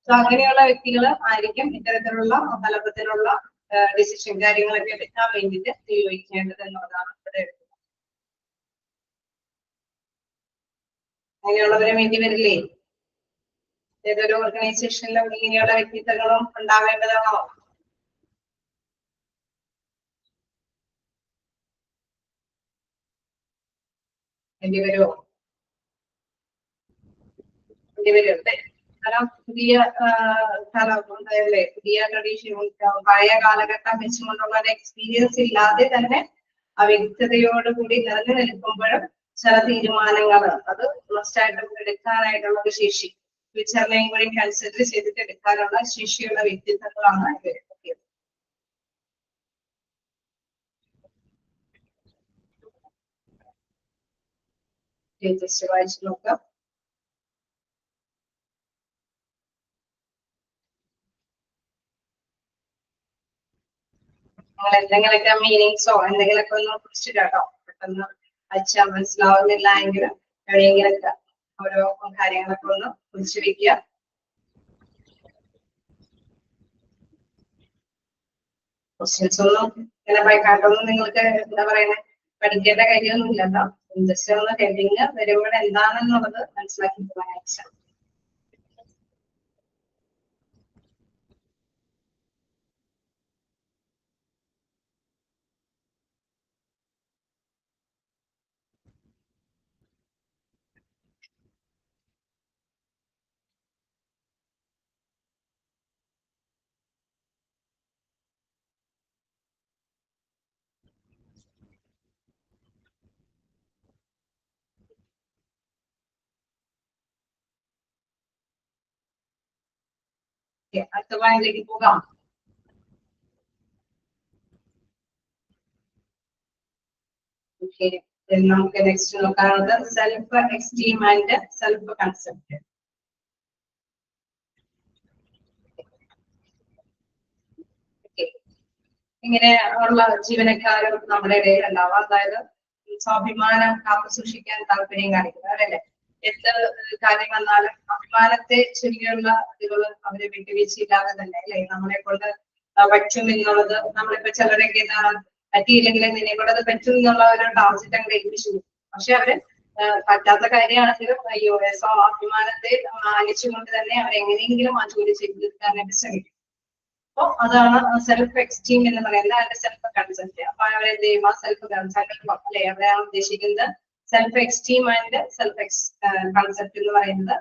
സോ അങ്ങനെയുള്ള വ്യക്തികൾ ആയിരിക്കും ഇത്തരത്തിലുള്ള ഫലപ്രദത്തിലുള്ള ഡിസിഷൻ കാര്യങ്ങളൊക്കെ എടുക്കാൻ വേണ്ടിയിട്ട് ഉപയോഗിക്കേണ്ടത് എന്നുള്ളതാണ് ഇവിടെ എടുക്കുന്നത്. അങ്ങനെയുള്ളവരെ വേണ്ടി വരില്ലേ ഏതൊരു ഓർഗനൈസേഷനിലും ഇങ്ങനെയുള്ള വ്യക്തിത്വങ്ങളും ഉണ്ടാവേണ്ടതാണോ? വേണ്ടിവരുമോ? വേണ്ടിവരുമല്ലേ? കാരണം പുതിയ അല്ലേ പുതിയ ട്രഡീഷൻ പഴയ കാലഘട്ടം വെച്ചുകൊണ്ടുള്ള ഒരു എക്സ്പീരിയൻസ് ഇല്ലാതെ തന്നെ ആ വ്യക്തതയോടുകൂടി നിറഞ്ഞു നിൽക്കുമ്പോഴും ചില തീരുമാനങ്ങൾ അത് മസ്റ്റായിട്ടും എടുക്കാനായിട്ടുള്ള ഒരു ശേഷി ഫ്യൂച്ചറിനെയും കൂടി കൺസിഡർ ചെയ്തിട്ട് എടുക്കാനുള്ള ശേഷിയുള്ള വ്യക്തിത്വങ്ങളാണ് ഇവർ. ജസ്റ്റ് വായിച്ചു നോക്കാം. നിങ്ങൾ എന്തെങ്കിലുമൊക്കെ മീനിങ്സോ എന്തെങ്കിലുമൊക്കെ ഒന്ന് കുറിച്ചിട്ട് കേട്ടോ. പെട്ടെന്ന് അയച്ചാൽ മനസ്സിലാവുന്നില്ല എങ്കിൽ എവിടെയെങ്കിലൊക്കെ ഓരോ കാര്യങ്ങളൊക്കെ ഒന്ന് കുറിച്ച് വെക്കുക. ക്വസ്റ്റ്യൻസ് ഒന്നും ഇങ്ങനെ ബൈക്കാട്ടൊന്നും നിങ്ങൾക്ക് എന്താ പറയുന്നത് പഠിക്കേണ്ട കാര്യമൊന്നും ഇല്ലല്ലോ. ജസ്റ്റ് ഒന്ന് ഹെഡിങ് വരുമ്പോൾ എന്താണെന്നുള്ളത് മനസ്സിലാക്കി പോകാൻ അയച്ചാൽ. അടുത്ത പോയിന്റിലേക്ക് പോകാം. നമുക്ക് നെക്സ്റ്റ് നോക്കാനുള്ളത് self esteem and self concept. ഇങ്ങനെ ഉള്ള ജീവനക്കാരും നമ്മുടെ ഇടയിൽ ഉണ്ടാവാം. അതായത് സ്വാഭിമാനം കാത്തു സൂക്ഷിക്കാൻ താല്പര്യം കാണിക്കുന്നവരല്ലേ. എന്ത് കാര്യം വന്നാലും അഭിമാനത്തെ ശരിയുള്ള ഇതുകൾ അവരെ വിട്ടുവീഴ്ചയില്ലാതെ തന്നെ അല്ലെ നമ്മളെ കൊണ്ട് പറ്റും എന്നുള്ളത്. നമ്മളിപ്പോ ചിലരൊക്കെ പറ്റിയില്ലെങ്കിൽ നിന്നെ കൊണ്ട് അത് പറ്റും എന്നുള്ള ഒരു ടാർജറ്റ് അങ്ങ് ഏൽപ്പിച്ചു. പക്ഷെ അവര് പറ്റാത്ത കാര്യമാണെങ്കിലും അയ്യോ അഭിമാനത്തെ മാനിച്ചുകൊണ്ട് തന്നെ അവരെങ്ങനെയെങ്കിലും ആ ജോലി ചെയ്ത് തീർക്കാനായിട്ട് ശ്രമിക്കും. അപ്പൊ അതാണ് സെൽഫ് എക്സ്റ്റീം എന്ന് പറയുന്നത്. അതിന്റെ സെൽഫ് കൺസെപ്റ്റ്. അപ്പൊ അവരെന്ത് ചെയ്യുക സെൽഫ് കൺസെപ്റ്റ് അല്ലെ അവരെയാണ് ഉദ്ദേശിക്കുന്നത്. Self esteem and self concept എന്ന് പറയുന്നത്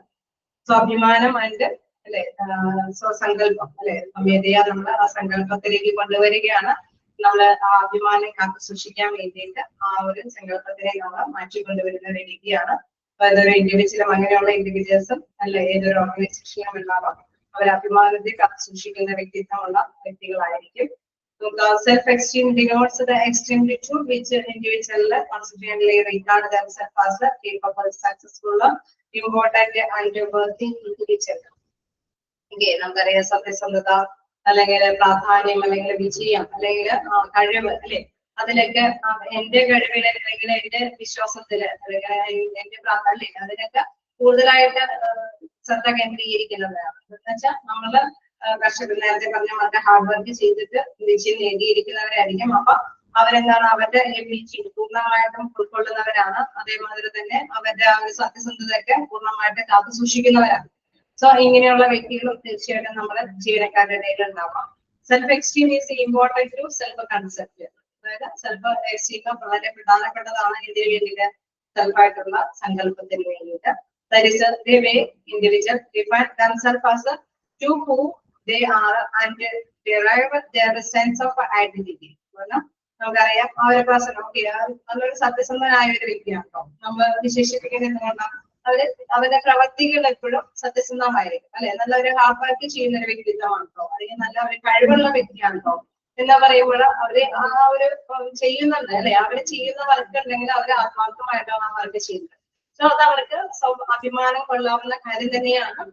സ്വാഭിമാനം ആൻഡ് അല്ലെ സ്വസങ്കല്പം അല്ലെ സ്വമേധയാ നമ്മൾ ആ സങ്കല്പത്തിലേക്ക് കൊണ്ടുവരികയാണ്. നമ്മൾ ആ അഭിമാനം കാത്തു സൂക്ഷിക്കാൻ വേണ്ടിയിട്ട് ആ ഒരു സങ്കല്പത്തിനെ നമ്മൾ മാറ്റിക്കൊണ്ടുവരുന്ന ഒരു രീതിയാണ്. അപ്പൊ ഏതൊരു ഇൻഡിവിജ്വലും അങ്ങനെയുള്ള ഇൻഡിവിജ്വൽസും അല്ലെ ഏതൊരു ഓർഗനൈസേഷനും ഉണ്ടാവാം. അവർ അഭിമാനത്തെ കാത്തു സൂക്ഷിക്കുന്ന വ്യക്തിത്വമുള്ള വ്യക്തികളായിരിക്കും. Self-esteem denotes the extreme to which individual constantly regard themselves as capable, successful, important, and worthy individual. Okay, നമുക്കറിയാം സത്യസന്ധത അല്ലെങ്കിൽ പ്രാധാന്യം അല്ലെങ്കിൽ വിജയം അല്ലെങ്കിൽ കഴിവ് അല്ലെ അതിലൊക്കെ എന്റെ കഴിവില് അല്ലെങ്കിൽ എന്റെ വിശ്വാസത്തില് അല്ലെങ്കിൽ എന്റെ പ്രാധാന്യം അതിനൊക്കെ കൂടുതലായിട്ട് ശ്രദ്ധ കേന്ദ്രീകരിക്കുന്നതാണ്. എന്ന് വെച്ചാൽ നമ്മള് കർഷകർ നേരത്തെ പറഞ്ഞ അവരുടെ ഹാർഡ് വർക്ക് ചെയ്തിട്ട് വിജയം നേടിയിരിക്കുന്നവരായിരിക്കും. അപ്പൊ അവരെന്താണ് അവരുടെ എബിലിറ്റി പൂർണ്ണമായിട്ടും ഉൾക്കൊള്ളുന്നവരാണ്. അതേമാതിരി തന്നെ അവരുടെ ആ ഒരു സത്യസന്ധതയൊക്കെ പൂർണ്ണമായിട്ട് കാത്തു സൂക്ഷിക്കുന്നവരാണ്. സോ ഇങ്ങനെയുള്ള വ്യക്തികളും തീർച്ചയായിട്ടും നമ്മുടെ ജീവനക്കാരുടെ ഇടയിൽ ഉണ്ടാവാം. Self esteem is important to self concept. അതായത് സെൽഫ് എക്സ്റ്റീം വളരെ പ്രധാനപ്പെട്ടതാണ് ഇതിന് വേണ്ടിയിട്ട് സെൽഫായിട്ടുള്ള സങ്കല്പത്തിന് വേണ്ടിയിട്ട്. That is the way individuals define themselves as to who they are and derive their sense of identity. നമുക്കറിയാം ആ ഒരു പേഴ്സൺ ഓക്കെ നല്ലൊരു സത്യസന്ധനായ ഒരു വ്യക്തിയാണോ നമ്മൾ വിശേഷിപ്പിക്കുന്നത് എന്തുകൊണ്ടാണ് അവരുടെ പ്രവർത്തികൾ എപ്പോഴും സത്യസന്ധമായിരിക്കും അല്ലെ. നല്ലൊരു ഹാർഡ് വർക്ക് ചെയ്യുന്ന ഒരു വ്യക്തിത്വമാണോ അല്ലെങ്കിൽ നല്ല ഒരു കഴിവുള്ള വ്യക്തിയാണോ എന്താ പറയുമ്പോൾ അവര് ആ ഒരു ചെയ്യുന്നുണ്ട് അല്ലെ. അവര് ചെയ്യുന്ന വർക്ക് ഉണ്ടെങ്കിൽ അവർ ആത്മാർത്ഥമായിട്ടാണ് ആ വർക്ക് ചെയ്യുന്നത്. സോ അത് അവർക്ക് അഭിമാനം കൊള്ളാവുന്ന കാര്യം തന്നെയാണ്.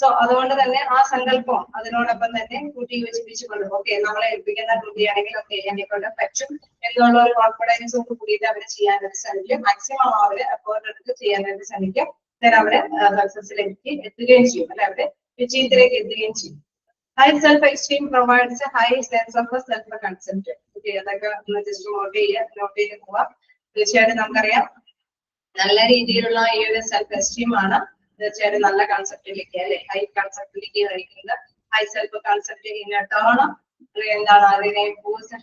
സോ അതുകൊണ്ട് തന്നെ ആ സങ്കല്പം അതിനോടൊപ്പം തന്നെ കൂട്ടി യോജിപ്പിച്ചുകൊണ്ട് ഓക്കെ നമ്മളെ ഏൽപ്പിക്കുന്ന ഡ്യൂട്ടിയാണെങ്കിൽ ഓക്കെ എന്നെക്കൊണ്ട് പറ്റും എന്നുള്ള ഒരു കോൺഫിഡൻസോട് കൂടിയിട്ട് അവര് ചെയ്യാനായിട്ട് ശ്രമിക്കും. മാക്സിമം അവര് എഫേർട്ട് എടുത്ത് ചെയ്യാനായിട്ട് ശ്രമിക്കും. അവര് സക്സസിലേക്ക് എത്തുകയും ചെയ്യും അല്ലെ. അവര് വിജയത്തിലേക്ക് എത്തുകയും ചെയ്യും. High self esteem provides high sense of self concept. Okay അതൊക്കെ ഒന്ന് ജസ്റ്റ് നോട്ട് ചെയ്ത് പോവാം. തീർച്ചയായിട്ടും നമുക്കറിയാം നല്ല രീതിയിലുള്ള ഈ ഒരു സെൽഫ് എസ്റ്റീം ആണ് തീർച്ചയായിട്ടും നല്ല കൺസെപ്റ്റിലേക്ക് അല്ലെ ഹൈ കൺസെപ്റ്റിലേക്ക് നയിക്കുന്നത്. High self concept in turn എന്താണ് അതിനെ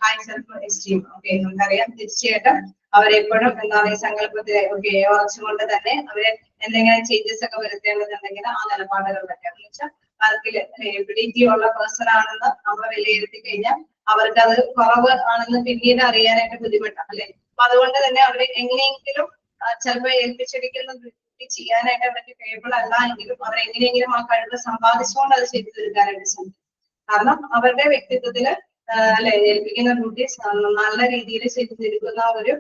ഹൈ സെൽഫ് എസ്റ്റീം. ഓക്കെ നമുക്കറിയാം തീർച്ചയായിട്ടും അവരെപ്പോഴും എന്താണ് ഈ സങ്കല്പത്തിലെ ഓക്കെ ഉറച്ചുകൊണ്ട് തന്നെ അവര് എന്തെങ്കിലും ചേഞ്ചസ് ഒക്കെ വരുത്തേണ്ടതുണ്ടെങ്കിൽ ആ നിലപാടുകളിലൊക്കെ എന്ന് വെച്ചാൽ അതില് എബിലിറ്റി ഉള്ള പേഴ്സൺ ആണെന്ന് നമ്മൾ വിലയിരുത്തി കഴിഞ്ഞാൽ അവർക്ക് അത് കുറവ് ആണെന്ന് പിന്നീട് അറിയാനായിട്ട് ബുദ്ധിമുട്ടാണ് അല്ലെ. അപ്പൊ അതുകൊണ്ട് തന്നെ അവര് എങ്ങനെയെങ്കിലും ചിലപ്പോൾ ഏൽപ്പിച്ചിരിക്കുന്ന ചെയ്യാനായിട്ട് അവർക്ക് കേബിൾ അല്ല എങ്കിലും അവർ എങ്ങനെയെങ്കിലും ആ കഴിവ് സമ്പാദിച്ചുകൊണ്ട് അത് ചെയ്തു തീർക്കാനായിട്ട് ശ്രമിക്കും. കാരണം അവരുടെ വ്യക്തിത്വത്തില് അല്ലെ ഏൽപ്പിക്കുന്ന ഡ്യൂട്ടീസ് നല്ല രീതിയിൽ ചെയ്തു തീർക്കുന്ന ഒരു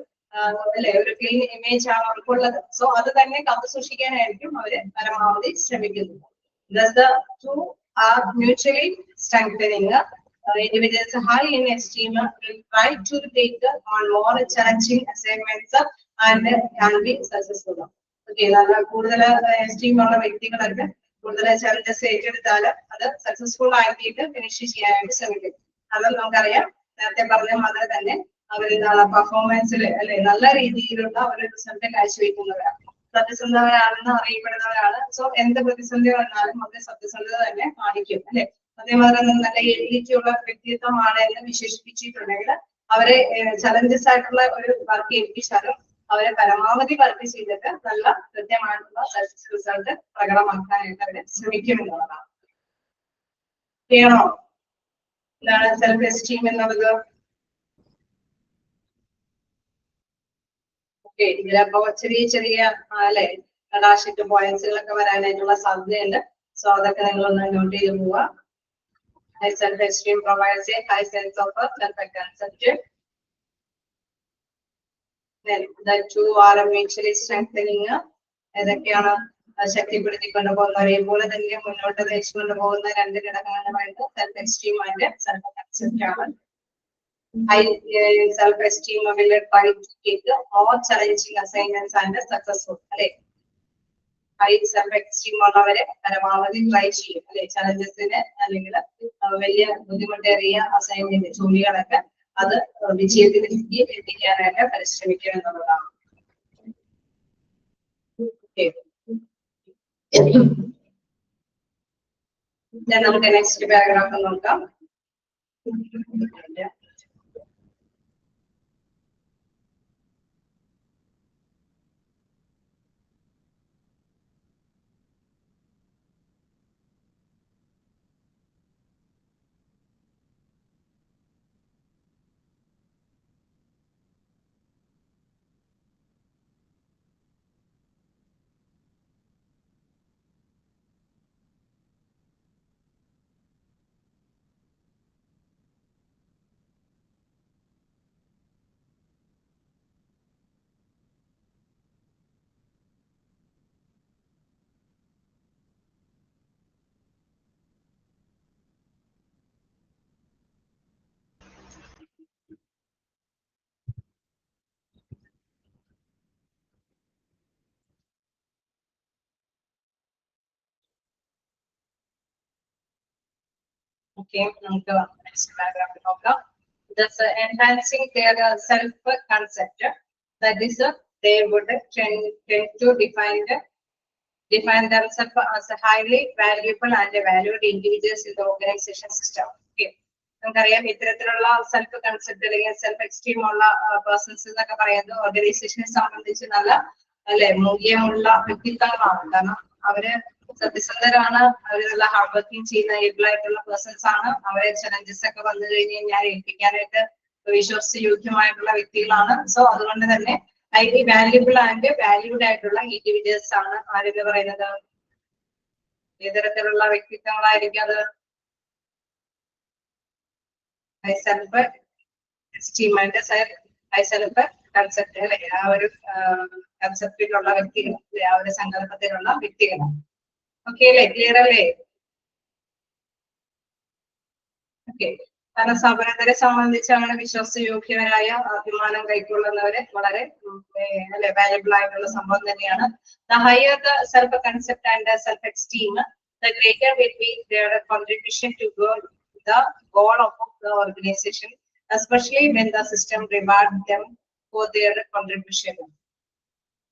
അല്ലെ ഒരു ക്ലീൻ ഇമേജ് ആണ് അവർക്കുള്ളത്. സോ അത് തന്നെ കാത്തു സൂക്ഷിക്കാനായിരിക്കും അവര് പരമാവധി ശ്രമിക്കുന്നത്. Thus the two are mutually strengthening. Individuals high in esteem will try to take on more challenging assignments and can be successful. Okay, കൂടുതൽ എസ്റ്റീം ഉള്ള വ്യക്തികളൊക്കെ കൂടുതൽ ചലഞ്ചസ് ഏറ്റെടുത്താൽ അത് സക്സസ്ഫുൾ ആയിട്ട് ഫിനിഷ് ചെയ്യാനായിട്ട് ശ്രമിക്കും. അത് നമുക്കറിയാം, നേരത്തെ പറഞ്ഞ മാതിരി തന്നെ അവർ പെർഫോമൻസിൽ അല്ലെ നല്ല രീതിയിലുള്ള ഒരു റിസൾട്ട് കാഴ്ചവെക്കുന്നവരാണ്, സത്യസന്ധരാണെന്ന് അറിയപ്പെടുന്നവരാണ്. സോ എന്ത് പ്രതിസന്ധി വന്നാലും അത് സത്യസന്ധത തന്നെ കാണിക്കും അല്ലെ. അതേമാതിരി നല്ല എബിലിറ്റിയുള്ള വ്യക്തിത്വമാണ് എന്ന് വിശേഷിപ്പിച്ചിട്ടുണ്ടെങ്കിൽ അവരെ ചലഞ്ചസ് ആയിട്ടുള്ള ഒരു വർക്ക് ഏൽപ്പിച്ചാലും അവരെ പരമാവധി വർക്ക് ചെയ്തിട്ട് നല്ല കൃത്യമായിട്ടുള്ള റിസൾട്ട് പ്രകടമാക്കാനായിട്ട് അവരെ ശ്രമിക്കുമെന്നുള്ളതാണ്. ചെയ്യണോ? എന്താണ് സെൽഫ് എസ്റ്റീം എന്നുള്ളത്? ഓക്കെ, ഇതിലപ്പോ ചെറിയ ചെറിയ അല്ലെ കടാശിട്ട് പോയിന്റ്സുകളൊക്കെ വരാനായിട്ടുള്ള സാധ്യതയുണ്ട്. സോ അതൊക്കെ നിങ്ങളൊന്ന് നോട്ട് ചെയ്ത് പോവുക. High self-esteem provides a high sense of self-concept. Then the two are mutually strengthening. ഏതൊക്കെയാണ് ശക്തിപ്പെടുത്തിക്കൊണ്ട് പോകുന്ന ഒരേപോലെ തന്നെ മുന്നോട്ട് നയിച്ചുകൊണ്ട് പോകുന്ന രണ്ട് ഘടകങ്ങളുമായിട്ട് self esteem and self concept ആണ്. High self-esteem will try to take all challenging assignments and successful. അല്ലെ, ഹൈ സെൽഫ് എസ്റ്റീം ഉള്ളവരെ പരമാവധി ട്രൈ ചെയ്യും അല്ലെ, ചലഞ്ചസിന് അല്ലെങ്കിൽ വലിയ ബുദ്ധിമുട്ടേറിയ അസൈൻമെന്റ് ജോലികളൊക്കെ അത് വിജയത്തിലേക്ക് എത്തിക്കാനായിട്ട് പരിശ്രമിക്കും എന്നുള്ളതാണ്. നമുക്ക് നെക്സ്റ്റ് പാരഗ്രാഫ് നോക്കാം. Okay, നമുക്ക് നെക്സ്റ്റ് പാരഗ്രാഫ് നോക്കാം. Thus enhancing their self concept, that is they would tend to define themselves as highly valuable and valued individuals in the organization system. Okay, നമുക്കറിയാം ഇത്തരത്തിലുള്ള സെൽഫ് കൺസെപ്റ്റ് അല്ലെങ്കിൽ self esteem ഉള്ള persons എന്നൊക്കെ പറയുന്നത് ഓർഗനൈസേഷനെ സംബന്ധിച്ച് നല്ല അല്ലെ മൂല്യമുള്ള വ്യക്തിത്വങ്ങളാണ്. കാരണം അവര് സത്യസന്ധരാണ്, അവര് നല്ല ഹാർഡ് വർക്കിംഗ് ചെയ്യുന്ന ഏബിൾ ആയിട്ടുള്ള പേഴ്സൺസ് ആണ്. അവരെ ചലഞ്ചസ് ഒക്കെ വന്നു കഴിഞ്ഞ് കഴിഞ്ഞാൽ ഏൽപ്പിക്കാനായിട്ട് വിശ്വാസയോഗ്യമായിട്ടുള്ള വ്യക്തികളാണ്. സോ അതുകൊണ്ട് തന്നെ ഹൈലി വാല്യുബിൾ ആൻഡ് വാല്യൂഡ് ആയിട്ടുള്ള ഇൻഡിവിജ്വൽസ് ആണ് ആരെന്ന് പറയുന്നത്. ഏതരത്തിലുള്ള വ്യക്തിത്വങ്ങളായിരിക്കും അത്? High self esteem and high self concept അല്ലെ, ആ ഒരു കൺസെപ്റ്റിലുള്ള വ്യക്തികൾ, ആ ഒരു സങ്കല്പത്തിലുള്ള വ്യക്തികളാണ്. ഓക്കെ അല്ലേ, ക്ലിയർ അല്ലേ? ഓക്കെ, കാരണം സ്ഥാപനത്തിനെ സംബന്ധിച്ച് അങ്ങനെ വിശ്വാസയോഗ്യരായ അഭിമാനം കൈക്കൊള്ളുന്നവര് വളരെ അല്ലെ വാല്യുബിൾ ആയിട്ടുള്ള സംഭവം തന്നെയാണ്. The higher the self concept and the self esteem, the greater will be their contribution to the goal of the organization, especially when the system rewards them for their contribution.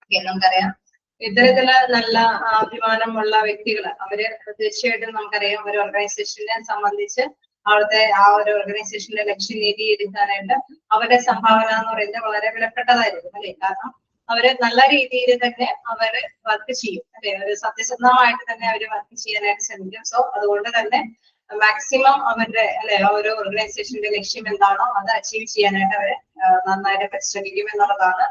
Okay, നമുക്കറിയാം ഇത്തരത്തില് നല്ല അഭിമാനമുള്ള വ്യക്തികൾ അവര് തീർച്ചയായിട്ടും നമുക്കറിയാം ഒരു ഓർഗനൈസേഷനെ സംബന്ധിച്ച് അവിടുത്തെ ആ ഒരു ഓർഗനൈസേഷന്റെ ലക്ഷ്യം നേടിയെടുക്കാനായിട്ട് അവരുടെ സംഭാവന എന്ന് പറയുന്നത് വളരെ വിലപ്പെട്ടതായിരിക്കും അല്ലെ. കാരണം അവര് നല്ല രീതിയിൽ തന്നെ അവര് വർക്ക് ചെയ്യും അല്ലെ, ഒരു സത്യസന്ധമായിട്ട് തന്നെ അവര് വർക്ക് ചെയ്യാനായിട്ട് ശ്രമിക്കും. സോ അതുകൊണ്ട് തന്നെ മാക്സിമം അവരുടെ അല്ലെ ഒരു ഓർഗനൈസേഷന്റെ ലക്ഷ്യം എന്താണോ അത് അച്ചീവ് ചെയ്യാനായിട്ട് അവര് നന്നായിട്ട് പരിശ്രമിക്കും എന്നുള്ളതാണ്.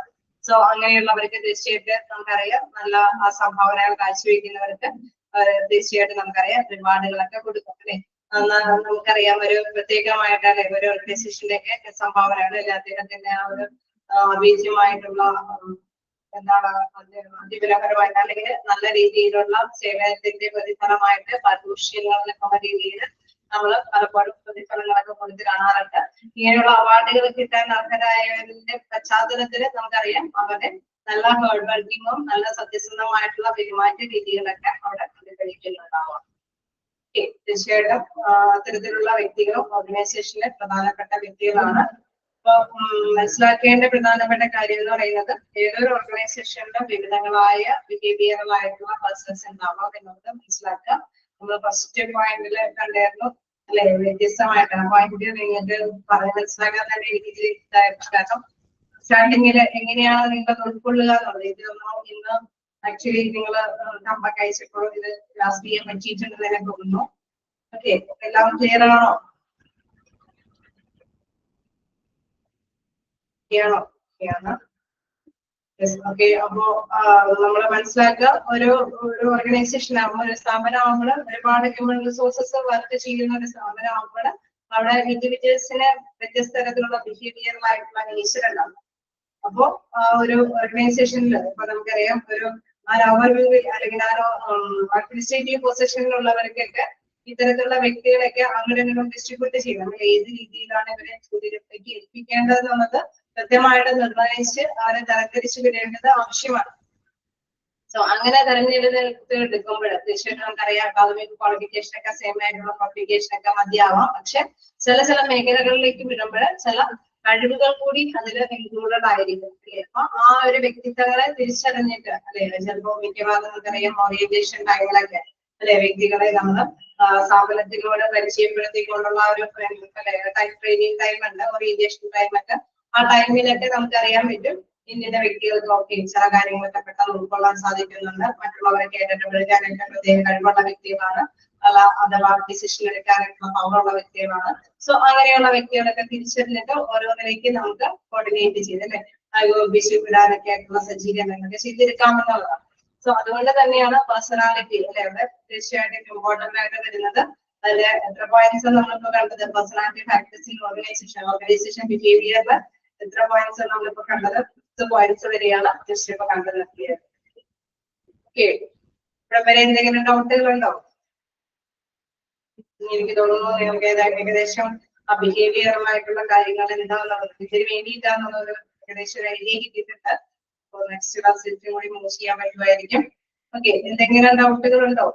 സോ അങ്ങനെയുള്ളവർക്ക് തീർച്ചയായിട്ടും നമുക്കറിയാം നല്ല ആ സംഭാവനകൾ കാഴ്ചവെക്കുന്നവർക്ക് തീർച്ചയായിട്ടും നമുക്കറിയാം റിവാർഡുകളൊക്കെ കൊടുക്കും അല്ലെ. നമുക്കറിയാം ഒരു പ്രത്യേകമായിട്ട് അല്ലെ ഒരു ഓർഗനൈസേഷന്റെ ഒക്കെ സംഭാവനകൾ അല്ലെ അദ്ദേഹത്തിന്റെ ആ ഒരു അഭീജ്യമായിട്ടുള്ള എന്താണ് അതിവിലപരമായിട്ട് അല്ലെങ്കിൽ നല്ല രീതിയിലുള്ള സേവനത്തിന്റെ പ്രതിഫലമായിട്ട് പരദൂഷ്യങ്ങളുള്ള രീതിയിൽ നമ്മൾ പലപ്പോഴും പ്രതിഫലങ്ങളൊക്കെ കൊടുത്ത് കാണാറുണ്ട്. ഇങ്ങനെയുള്ള അവാർഡുകൾ കിട്ടാൻ അർഹരായതിന്റെ പശ്ചാത്തലത്തിൽ നമുക്കറിയാം അവരുടെ നല്ല ഹാർഡ് വർക്കിങ്ങും നല്ല സത്യസന്ധമായിട്ടുള്ള പെരുമാറ്റ രീതികളൊക്കെ അവിടെ പ്രതിഫലിക്കുന്നുണ്ടാവാം. തീർച്ചയായിട്ടും അത്തരത്തിലുള്ള വ്യക്തികളും ഓർഗനൈസേഷനിലെ പ്രധാനപ്പെട്ട വ്യക്തികളാണ്. അപ്പൊ മനസ്സിലാക്കേണ്ട പ്രധാനപ്പെട്ട കാര്യം എന്ന് പറയുന്നത് ഏതൊരു ഓർഗനൈസേഷനിലും വിവിധങ്ങളായ ബിഹേവിയറൽ ആയിട്ടുള്ള പേഴ്സൺസ് ഉണ്ടാവാം എന്നുള്ളത് മനസ്സിലാക്കുക. നമ്മൾ ഫസ്റ്റ് പോയിന്റിൽ കണ്ടായിരുന്നു അല്ലെ, വ്യത്യസ്തമായിട്ടാണ് പോയിന്റ് നിങ്ങൾക്ക് പറഞ്ഞ് മനസ്സിലാക്കാൻ തന്നെ രീതിയിൽ കാരണം സ്റ്റാർട്ടിങ്ങിൽ എങ്ങനെയാണ് നിങ്ങൾ ഉൾക്കൊള്ളുക എന്നുള്ളത്. ഇതൊന്നും ഇന്ന് ആക്ച്വലി നിങ്ങൾ കമ്പക്ക് അയച്ചപ്പോഴും ഇത് ലാസ്റ്റ് ചെയ്യാൻ പറ്റിയിട്ടുണ്ടെന്ന് തന്നെ തോന്നുന്നു. ഓക്കെ, എല്ലാം ക്ലിയർ ആണോ? ഓക്കെ, അപ്പോ നമ്മൾ മനസ്സിലാക്കുക ഒരു ഓർഗനൈസേഷൻ ആകുമ്പോൾ ഒരു സ്ഥാപനം ആകുമ്പോൾ ഒരുപാട് ഹ്യൂമൻ റിസോഴ്സസ് വർക്ക് ചെയ്യുന്ന ഒരു സ്ഥാപനം ആകുമ്പോൾ അവിടെ ഇൻഡിവിജ്വൽസിന് വ്യത്യസ്ത തരത്തിലുള്ള ബിഹേവിയറൽ ആയിട്ടുള്ള നേച്ചർ ഉണ്ടാവും. അപ്പോ ഒരു ഓർഗനൈസേഷനിൽ ഇപ്പൊ നമുക്കറിയാം ഒരു അല്ലെങ്കിൽ അഡ്മിനിസ്ട്രേറ്റീവ് പൊസിഷനിലുള്ളവർക്കൊക്കെ ഇത്തരത്തിലുള്ള വ്യക്തികളൊക്കെ അങ്ങനെ ഡിസ്ട്രിബ്യൂട്ട് ചെയ്യും. നമ്മൾ ഏത് രീതിയിലാണ് ഇവരെ ചോദ്യത്തിലേക്ക് ഏൽപ്പിക്കേണ്ടതെന്നുള്ളത് കൃത്യമായിട്ട് നിർണയിച്ച് അവരെ തരംതിരിച്ചു വിടേണ്ടത് ആവശ്യമാണ്. സോ അങ്ങനെ തെരഞ്ഞെടുക്കുമ്പോൾ തീർച്ചയായിട്ടും നമുക്കറിയാം അക്കാദമിക് ക്വാളിഫിക്കേഷൻ ഒക്കെ സെയിം ആയിട്ടുള്ള ക്വാളിഫിക്കേഷൻ ഒക്കെ മതിയാവാം. പക്ഷെ ചില മേഖലകളിലേക്ക് വിടുമ്പോൾ ചില കഴിവുകൾ കൂടി അതിൽ ഇൻക്ലൂഡഡ് ആയിരിക്കും. അപ്പൊ ആ ഒരു വ്യക്തിത്വങ്ങളെ തിരിച്ചറിഞ്ഞിട്ട് അല്ലെ, ചിലപ്പോ മിക്കവാറും നമുക്കറിയാം ഓറിയന്റേഷൻ ടൈമിലൊക്കെ അല്ലെ വ്യക്തികളെ നമ്മൾ സ്ഥാപനത്തിനോട് പരിചയപ്പെടുത്തിക്കൊണ്ടുള്ള ഒരു ട്രെയിനിങ് ടൈം ഉണ്ട്, ഓറിയന്റേഷൻ ടൈം ഒക്കെ. ആ ടൈമിലൊക്കെ നമുക്കറിയാൻ പറ്റും ഇന്ത്യയുടെ വ്യക്തികൾക്ക് ഒക്കെ ചില കാര്യങ്ങളൊക്കെ പെട്ടെന്ന് ഉൾക്കൊള്ളാൻ സാധിക്കുന്നുണ്ട്. മറ്റുള്ളവരെ കേട്ടിട്ടുള്ളൊക്കെ പ്രത്യേക കഴിവുള്ള വ്യക്തികളാണ്, അഥവാ ഡിസിഷൻ എടുക്കാനായിട്ടുള്ള പവറുള്ള വ്യക്തികളാണ്. സോ അങ്ങനെയുള്ള വ്യക്തികളൊക്കെ തിരിച്ചറിഞ്ഞിട്ട് ഓരോന്നിലേക്ക് നമുക്ക് കോർഡിനേറ്റ് ചെയ്ത് അല്ലെ വിടാനൊക്കെ ആയിട്ടുള്ള സജ്ജീകരണങ്ങളൊക്കെ ചെയ്തെടുക്കാമെന്നുള്ളതാണ്. സോ അതുകൊണ്ട് തന്നെയാണ് പേഴ്സണാലിറ്റി അല്ലെ അവിടെ തീർച്ചയായിട്ടും ഇമ്പോർട്ടന്റ് ആയിട്ട് വരുന്നത്. അതിൽ എത്ര പോയിന്റ്സ് നമ്മളിപ്പോ കണ്ടത് പേഴ്സണാലിറ്റി ഫാക്ടേഴ്സ് ഓർഗനൈസേഷൻ ബിഹേവിയറിൽ എത്ര പോയിന്റ്സ് നമ്മളിപ്പോ കണ്ടത്? 10 പോയിന്റ്സ് വരെയാണ് ജസ്റ്റ് ഇപ്പൊ കണ്ടത്. ഓക്കെ, ഇവിടെ വരെ എന്തെങ്കിലും ഡൗട്ടുകൾ ഉണ്ടോ? എനിക്ക് തോന്നുന്നു നിങ്ങൾക്ക് ഏകദേശം ആ ബിഹേവിയറുമായിട്ടുള്ള കാര്യങ്ങൾ എന്താണെന്നുള്ളത് ഇതിന് വേണ്ടിയിട്ടാണെന്നുള്ളത് ഏകദേശം ഒരു ഐഡിയ കിട്ടിയിട്ടുണ്ട്. അപ്പോൾ നെക്സ്റ്റ് ക്ലാസ്സിൽ കൂടി മൂവ് ചെയ്യാൻ പറ്റുമായിരിക്കും. ഓക്കെ, എന്തെങ്കിലും ഡൗട്ടുകൾ ഉണ്ടോ?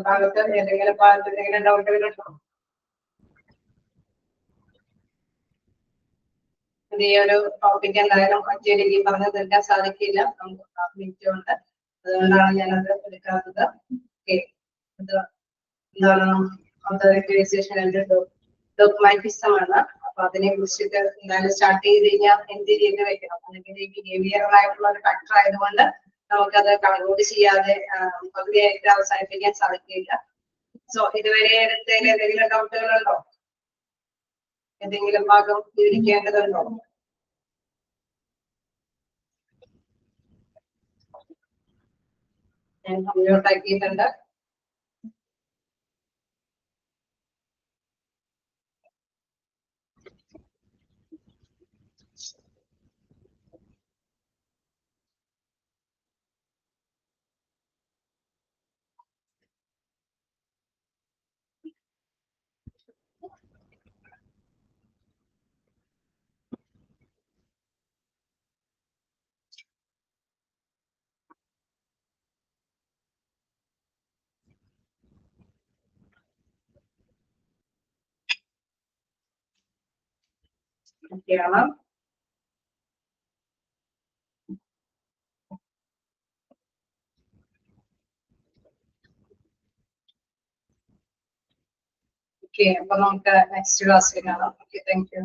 ഭാഗത്ത് എന്തെങ്കിലും ഡൗട്ടുകൾ ഉണ്ടോ? ഈ ഒരു ടോപ്പിക് എന്തായാലും ഒറ്റ രീതിയിൽ പറഞ്ഞു തീർക്കാൻ സാധിക്കില്ല, നമുക്ക് മിനിറ്റ് ഉണ്ട്. അതുകൊണ്ടാണ് ഞാനത് എടുക്കാത്തത്. ഓക്കെ, എന്താണ് ഓതറൈസേഷൻ ഡോക്യുമെന്റിസം ആണ്. അപ്പൊ അതിനെ കുറിച്ചിട്ട് എന്തായാലും സ്റ്റാർട്ട് ചെയ്ത് കഴിഞ്ഞാൽ എന്ത് രീതി വെക്കണം, അല്ലെങ്കിൽ ബിഹേവിയറൽ ആയിട്ടുള്ള ഒരു ഫാക്ടർ ആയതുകൊണ്ട് നമുക്കത് കൺക്ലൂഡ് ചെയ്യാതെ പകുതിയായിട്ട് അവസാനിപ്പിക്കാൻ സാധിക്കില്ല. സോ ഇതുവരെ എടുത്തതിൽ എന്തെങ്കിലും ഡൗട്ടുകളുണ്ടോ? എന്തെങ്കിലും ഭാഗം വിവരിക്കേണ്ടതുണ്ടോ? ഞാൻ കമ്പ്യൂട്ടർ ആക്കിയിട്ടുണ്ട്. ഒക്കെയാണ്. ഓക്കെ, അപ്പൊ നമുക്ക് നെക്സ്റ്റ് ക്ലാസ്സിൽ കാണാം. Okay, thank you.